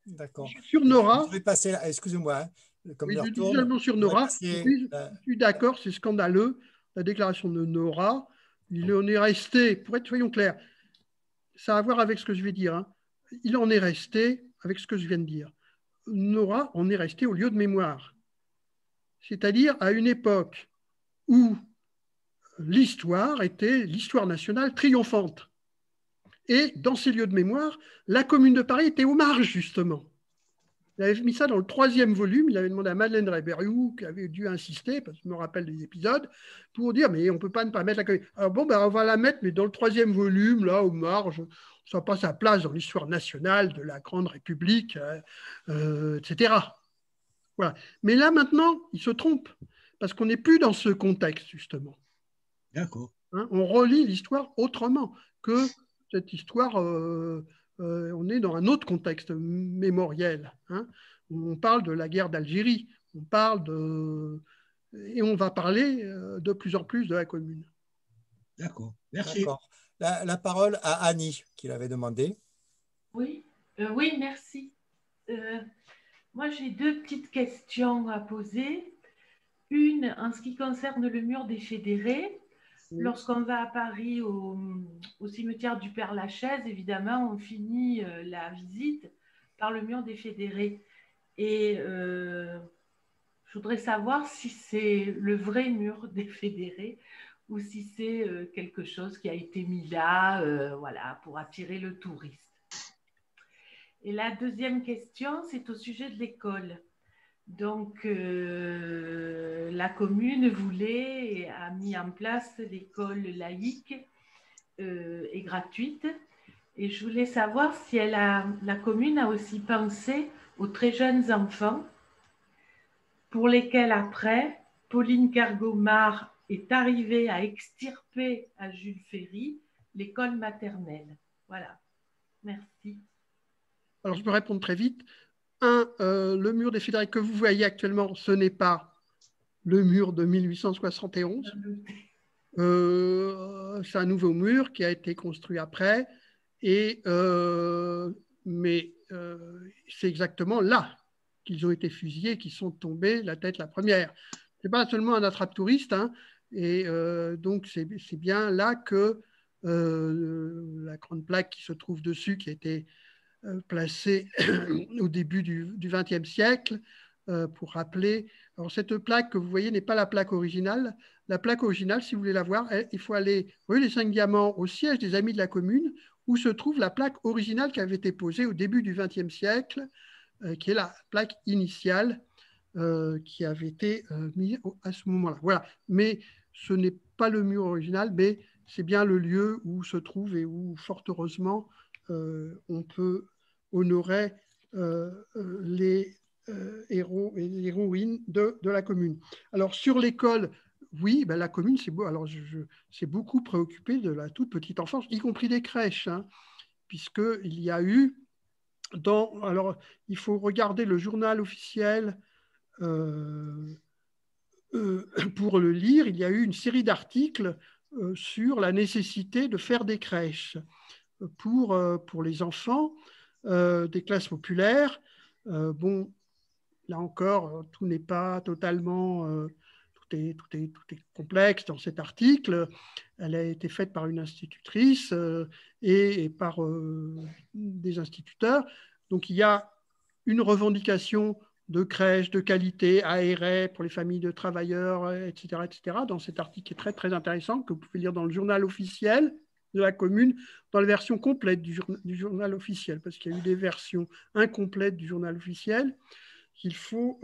D'accord. Sur Nora, je vais passer, excusez-moi, comme oui, l'heure je dis tourne, seulement sur Nora, je suis d'accord, c'est scandaleux, la déclaration de Nora, il en est resté, soyons clairs, ça a à voir avec ce que je vais dire, hein. Il en est resté avec ce que je viens de dire. Nora en est resté au lieu de mémoire, c'est-à-dire à une époque où l'histoire était l'histoire nationale triomphante. Et dans ces lieux de mémoire, la Commune de Paris était aux marges, justement. Il avait mis ça dans le 3e volume. Il avait demandé à Madeleine Réberiou, qui avait dû insister, parce que je me rappelle des épisodes, pour dire, mais on ne peut pas ne pas mettre la Commune. Alors bon, on va la mettre, mais dans le 3e volume, là, aux marges, ça n'a pas sa place dans l'histoire nationale de la Grande République, etc. Voilà. Mais là, maintenant, il se trompe, parce qu'on n'est plus dans ce contexte, justement. D'accord. Hein, on relit l'histoire autrement que cette histoire, on est dans un autre contexte mémoriel. Hein. On parle de la guerre d'Algérie, et on va parler de plus en plus de la Commune. D'accord, merci. la parole à Annie, qui l'avait demandé. Oui, oui, merci. Moi, j'ai deux petites questions à poser. Une, en ce qui concerne le mur des fédérés. Lorsqu'on va à Paris au cimetière du Père-Lachaise, évidemment, on finit la visite par le mur des fédérés. Et je voudrais savoir si c'est le vrai mur des fédérés ou si c'est quelque chose qui a été mis là voilà, pour attirer le touriste. Et la deuxième question, c'est au sujet de l'école. Donc, la commune voulait et a mis en place l'école laïque et gratuite. Et je voulais savoir si la commune a aussi pensé aux très jeunes enfants pour lesquels après, Pauline Kergomar est arrivée à extirper à Jules Ferry l'école maternelle. Voilà. Merci. Alors, je peux répondre très vite. Le mur des fédérés que vous voyez actuellement, ce n'est pas le mur de 1871. C'est un nouveau mur qui a été construit après. Mais c'est exactement là qu'ils ont été fusillés, qu'ils sont tombés la tête la première. Ce n'est pas seulement un attrape-touriste, hein, et donc c'est bien là que la grande plaque qui se trouve dessus, qui a été placée au début du XXe siècle, pour rappeler. Alors cette plaque que vous voyez n'est pas la plaque originale. La plaque originale, si vous voulez la voir, il faut aller rue les 5 Diamants au siège des Amis de la Commune, où se trouve la plaque originale qui avait été posée au début du XXe siècle, qui est la plaque initiale qui avait été mise à ce moment-là. Voilà. Mais ce n'est pas le mur original, mais c'est bien le lieu où se trouve et où, fort heureusement, on peut honorer les héros et les héroïnes de la commune. Alors, sur l'école, oui, ben, la commune s'est beaucoup préoccupée de la toute petite enfance, y compris des crèches, hein, puisqu'il y a eu, alors, il faut regarder le journal officiel pour le lire, il y a eu une série d'articles sur la nécessité de faire des crèches pour les enfants des classes populaires. Bon, là encore, tout n'est pas totalement... tout est complexe dans cet article. Elle a été faite par une institutrice et par des instituteurs. Donc, il y a une revendication de crèches, de qualité, aérées pour les familles de travailleurs, etc., dans cet article qui est très, très intéressant, que vous pouvez lire dans le journal officiel de la commune, dans la version complète du journal officiel, parce qu'il y a eu des versions incomplètes du journal officiel qu'il faut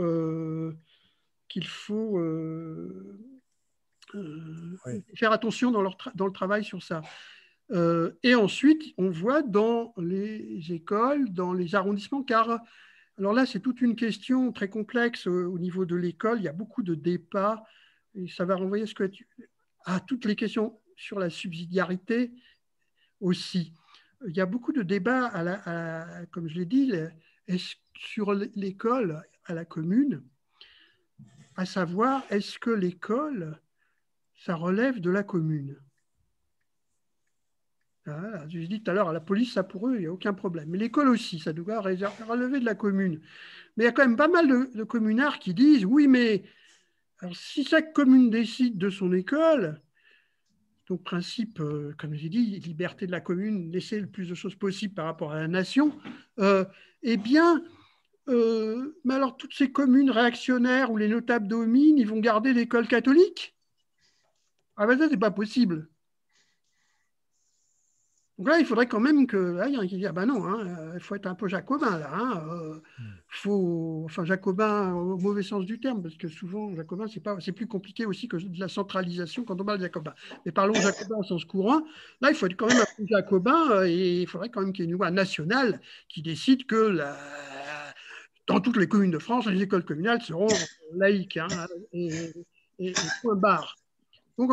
faire attention dans le travail sur ça. Et ensuite, on voit dans les écoles, dans les arrondissements, car alors là, c'est toute une question très complexe au niveau de l'école. Il y a beaucoup de débats et ça va renvoyer à toutes les questions sur la subsidiarité aussi. Il y a beaucoup de débats, comme je l'ai dit, sur l'école à la commune, à savoir, est-ce que l'école, ça relève de la commune? Voilà, je dis tout à l'heure, la police, ça pour eux, il n'y a aucun problème. Mais l'école aussi, ça doit relever de la commune. Mais il y a quand même pas mal de communards qui disent, oui, mais alors, si chaque commune décide de son école, donc principe, comme j'ai dit, liberté de la commune, laisser le plus de choses possible par rapport à la nation, eh bien, mais alors toutes ces communes réactionnaires où les notables dominent, ils vont garder l'école catholique? Ah ben ça, c'est pas possible. Donc là, il faudrait quand même que... Là, il y en a qui disent, ah ben non, il faut être un peu jacobin, là. Enfin, jacobin au mauvais sens du terme, parce que souvent, jacobin, c'est plus compliqué aussi que de la centralisation quand on parle de jacobin. Mais parlons jacobin au sens courant. Là, il faut être quand même un peu jacobin et il faudrait quand même qu'il y ait une loi nationale qui décide que dans toutes les communes de France, les écoles communales seront laïques, hein, et point barre. Donc,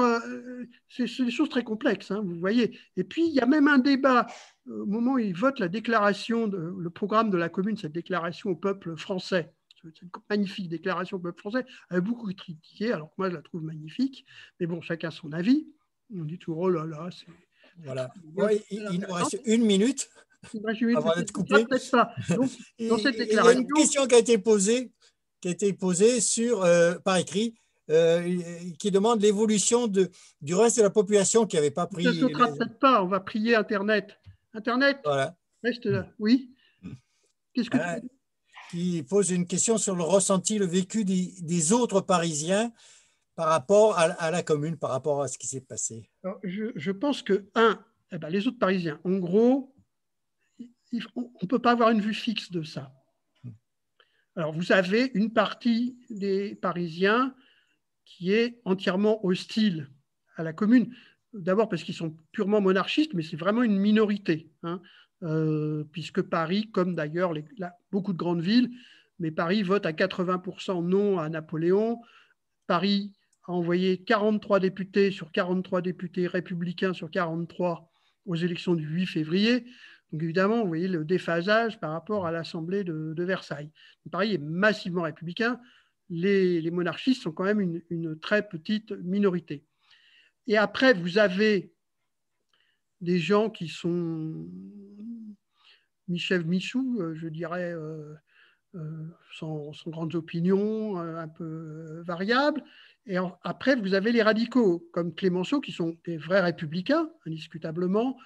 c'est des choses très complexes, hein, vous voyez. Et puis, il y a même un débat au moment où ils votent la déclaration, le programme de la commune, cette déclaration au peuple français. Cette magnifique déclaration au peuple français, elle est beaucoup critiquée, alors que moi, je la trouve magnifique. Mais bon, chacun son avis. On dit toujours, oh là là, Voilà. Ouais, il nous reste 1 minute avant d'être coupé. Peut-être pas. Donc, dans cette Il y a une déclaration, question qui a été posée par écrit, qui demande l'évolution du reste de la population qui n'avait pas ça ne pris. sautera peut-être pas. On va prier Internet. Internet, Voilà. reste là. Oui. Qu'est-ce que Voilà. Qui pose une question sur le ressenti, le vécu des autres Parisiens par rapport à la commune, par rapport à ce qui s'est passé. Alors, je pense que, les autres Parisiens, en gros, on ne peut pas avoir une vue fixe de ça. Alors, vous avez une partie des Parisiens qui est entièrement hostile à la commune. D'abord parce qu'ils sont purement monarchistes, mais c'est vraiment une minorité, hein, puisque Paris, comme d'ailleurs beaucoup de grandes villes, mais Paris vote à 80% non à Napoléon. Paris a envoyé 43 députés sur 43 députés républicains sur 43 aux élections du 8 février. Donc évidemment, vous voyez le déphasage par rapport à l'Assemblée de Versailles. Donc, Paris est massivement républicain. Les monarchistes sont quand même une très petite minorité. Et après, vous avez des gens qui sont Michou, je dirais, sans grandes opinions, un peu variables. Et après, vous avez les radicaux, comme Clémenceau, qui sont des vrais républicains, indiscutablement,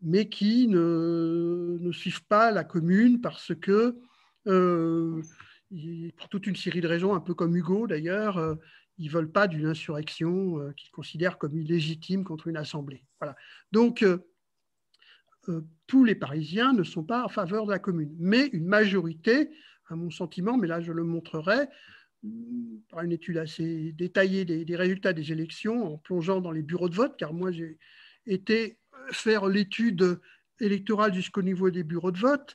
mais qui ne suivent pas la commune parce que, pour toute une série de raisons, un peu comme Hugo d'ailleurs, ils ne veulent pas d'une insurrection qu'ils considèrent comme illégitime contre une assemblée. Voilà. Donc, tous les Parisiens ne sont pas en faveur de la commune, mais une majorité, à mon sentiment, mais là je le montrerai, par une étude assez détaillée des résultats des élections, en plongeant dans les bureaux de vote, car moi j'ai été faire l'étude électorale jusqu'au niveau des bureaux de vote,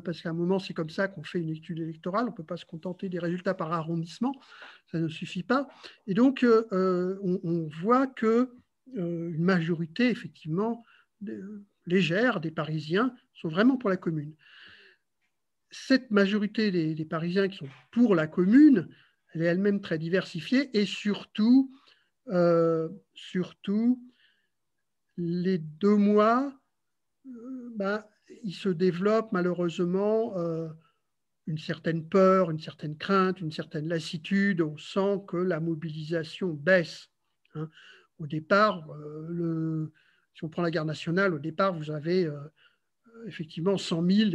parce qu'à un moment c'est comme ça qu'on fait une étude électorale, on ne peut pas se contenter des résultats par arrondissement, ça ne suffit pas. Et donc on voit que une majorité effectivement légère des Parisiens sont vraiment pour la commune. Cette majorité des Parisiens qui sont pour la commune, elle est elle-même très diversifiée et surtout les 2 mois, il se développe malheureusement une certaine peur, une certaine crainte, une certaine lassitude. On sent que la mobilisation baisse. Hein. Au départ, si on prend la garde nationale, au départ, vous avez effectivement 100 000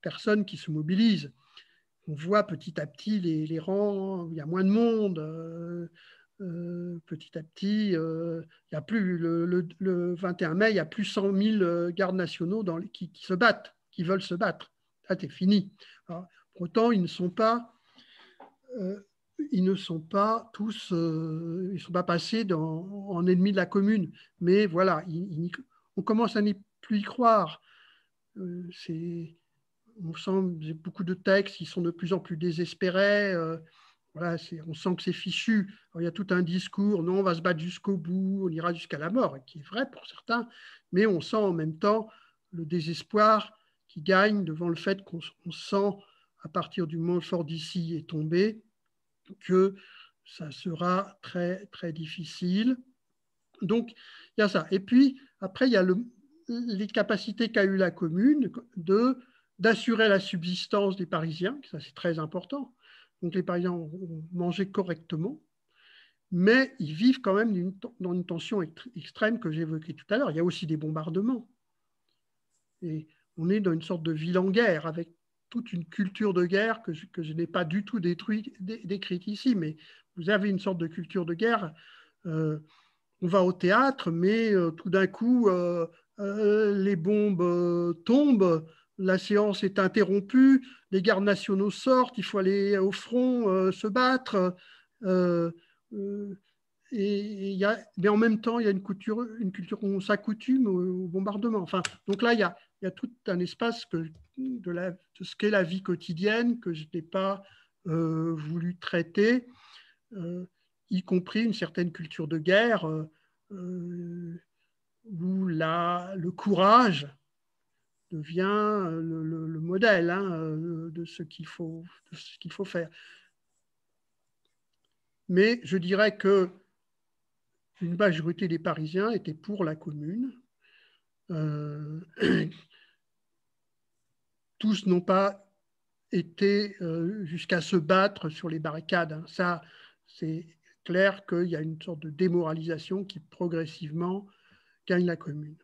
personnes qui se mobilisent. On voit petit à petit les rangs, il y a moins de monde. Petit à petit, il y a plus, le 21 mai, il y a plus 100 000 gardes nationaux qui se battent, qui veulent se battre. Ça, c'est fini. Alors, pour autant, ils ne sont pas tous, ils ne sont pas passés en ennemis de la commune. Mais voilà, on commence à n'y plus y croire. On sent beaucoup de textes qui sont de plus en plus désespérés. Voilà, on sent que c'est fichu. Alors, il y a tout un discours, non, on va se battre jusqu'au bout, on ira jusqu'à la mort, qui est vrai pour certains, mais on sent en même temps le désespoir qui gagne devant le fait qu'on sent, à partir du moment où le fort d'Issy est tombé, que ça sera très, très difficile. Donc, il y a ça. Et puis, après, il y a les capacités qu'a eu la commune d'assurer la subsistance des Parisiens, ça c'est très important. Donc les Parisiens ont mangé correctement, mais ils vivent quand même dans une tension extrême que j'évoquais tout à l'heure. Il y a aussi des bombardements. Et on est dans une sorte de ville en guerre, avec toute une culture de guerre que je n'ai pas du tout décrite ici, mais vous avez une sorte de culture de guerre. On va au théâtre, mais tout d'un coup, les bombes tombent, la séance est interrompue, les gardes nationaux sortent, il faut aller au front se battre. Mais en même temps, il y a une culture où on s'accoutume au bombardement. Enfin, donc là, il y a tout un espace de ce qu'est la vie quotidienne que je n'ai pas voulu traiter, y compris une certaine culture de guerre où le courage devient le modèle de ce qu'il faut faire. Mais je dirais que une majorité des Parisiens étaient pour la commune, tous n'ont pas été jusqu'à se battre sur les barricades, hein. Ça, c'est clair qu'il y a une sorte de démoralisation qui progressivement gagne la commune.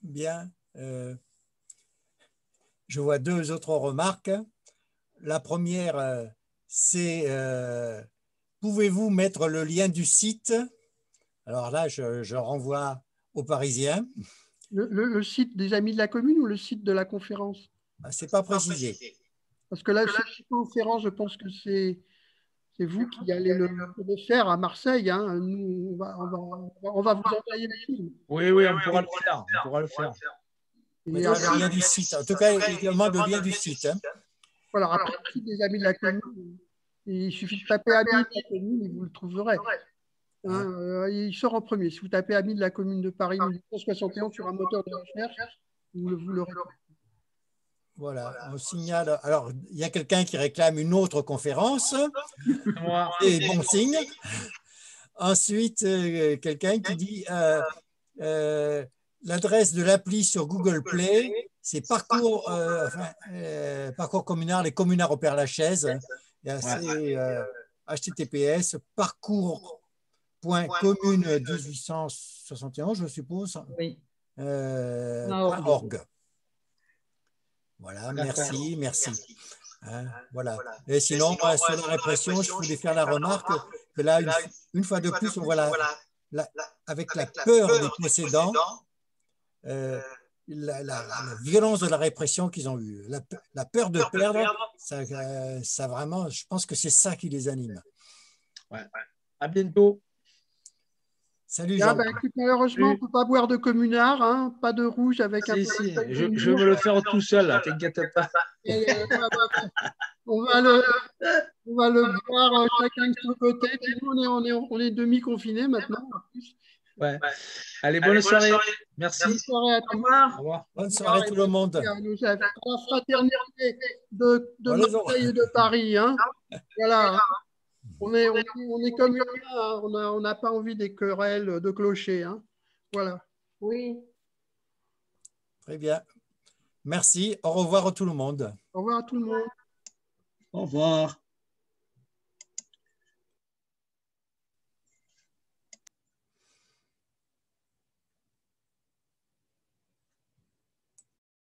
Bien. Je vois deux autres remarques. La première, c'est pouvez-vous mettre le lien du site? Alors là, je renvoie aux Parisiens. Le site des Amis de la Commune ou le site de la conférence? Ce n'est pas précisé. Parce que là, cette conférence, je pense que c'est vous qui allez le faire à Marseille, hein. Nous, on va vous envoyer le film. Oui, oui, on pourra le faire. On pourra le faire. Mais le lien du site. En tout cas, également le lien du site. Hein. Voilà, après le site des Amis de la Commune, il suffit de taper Amis de la Commune et vous le trouverez. Hein, il sort en premier. Si vous tapez Amis de la Commune de Paris 1871 sur un moteur de recherche, vous le retrouvez. Voilà, on signale. Alors, il y a quelqu'un qui réclame une autre conférence. Moi. Et bon signe. Ensuite, quelqu'un qui dit l'adresse de l'appli sur Google Play, c'est parcours communal, les communards au Père-Lachaise. C'est https parcours.commune 1871, je suppose. Oui. .org. Voilà, merci. Hein, voilà. Et sinon, moi, sur la répression, je voulais faire la remarque que là, une fois de plus, on voit avec la peur des possédants, la violence de la répression qu'ils ont eue. La peur de perdre, ça vraiment, je pense que c'est ça qui les anime. Ouais. À bientôt. Salut Jean. Écoute, malheureusement, on ne peut pas boire de communard, hein, pas de rouge avec un peu de... Je vais me le faire tout seul, t'inquiète pas. On va le boire chacun de son côté. Puis nous, on est demi-confinés maintenant. En plus. Ouais. Allez, bonne soirée. Merci. Bonne soirée à tous. Au revoir. Bonne soirée tout le monde. Nous avons la fraternité de Marseille et de Paris. Hein. Voilà. On est comme là, on n'a pas envie des querelles de clochers. Hein. Voilà. Oui. Très bien. Merci. Au revoir à tout le monde. Au revoir à tout le monde. Au revoir.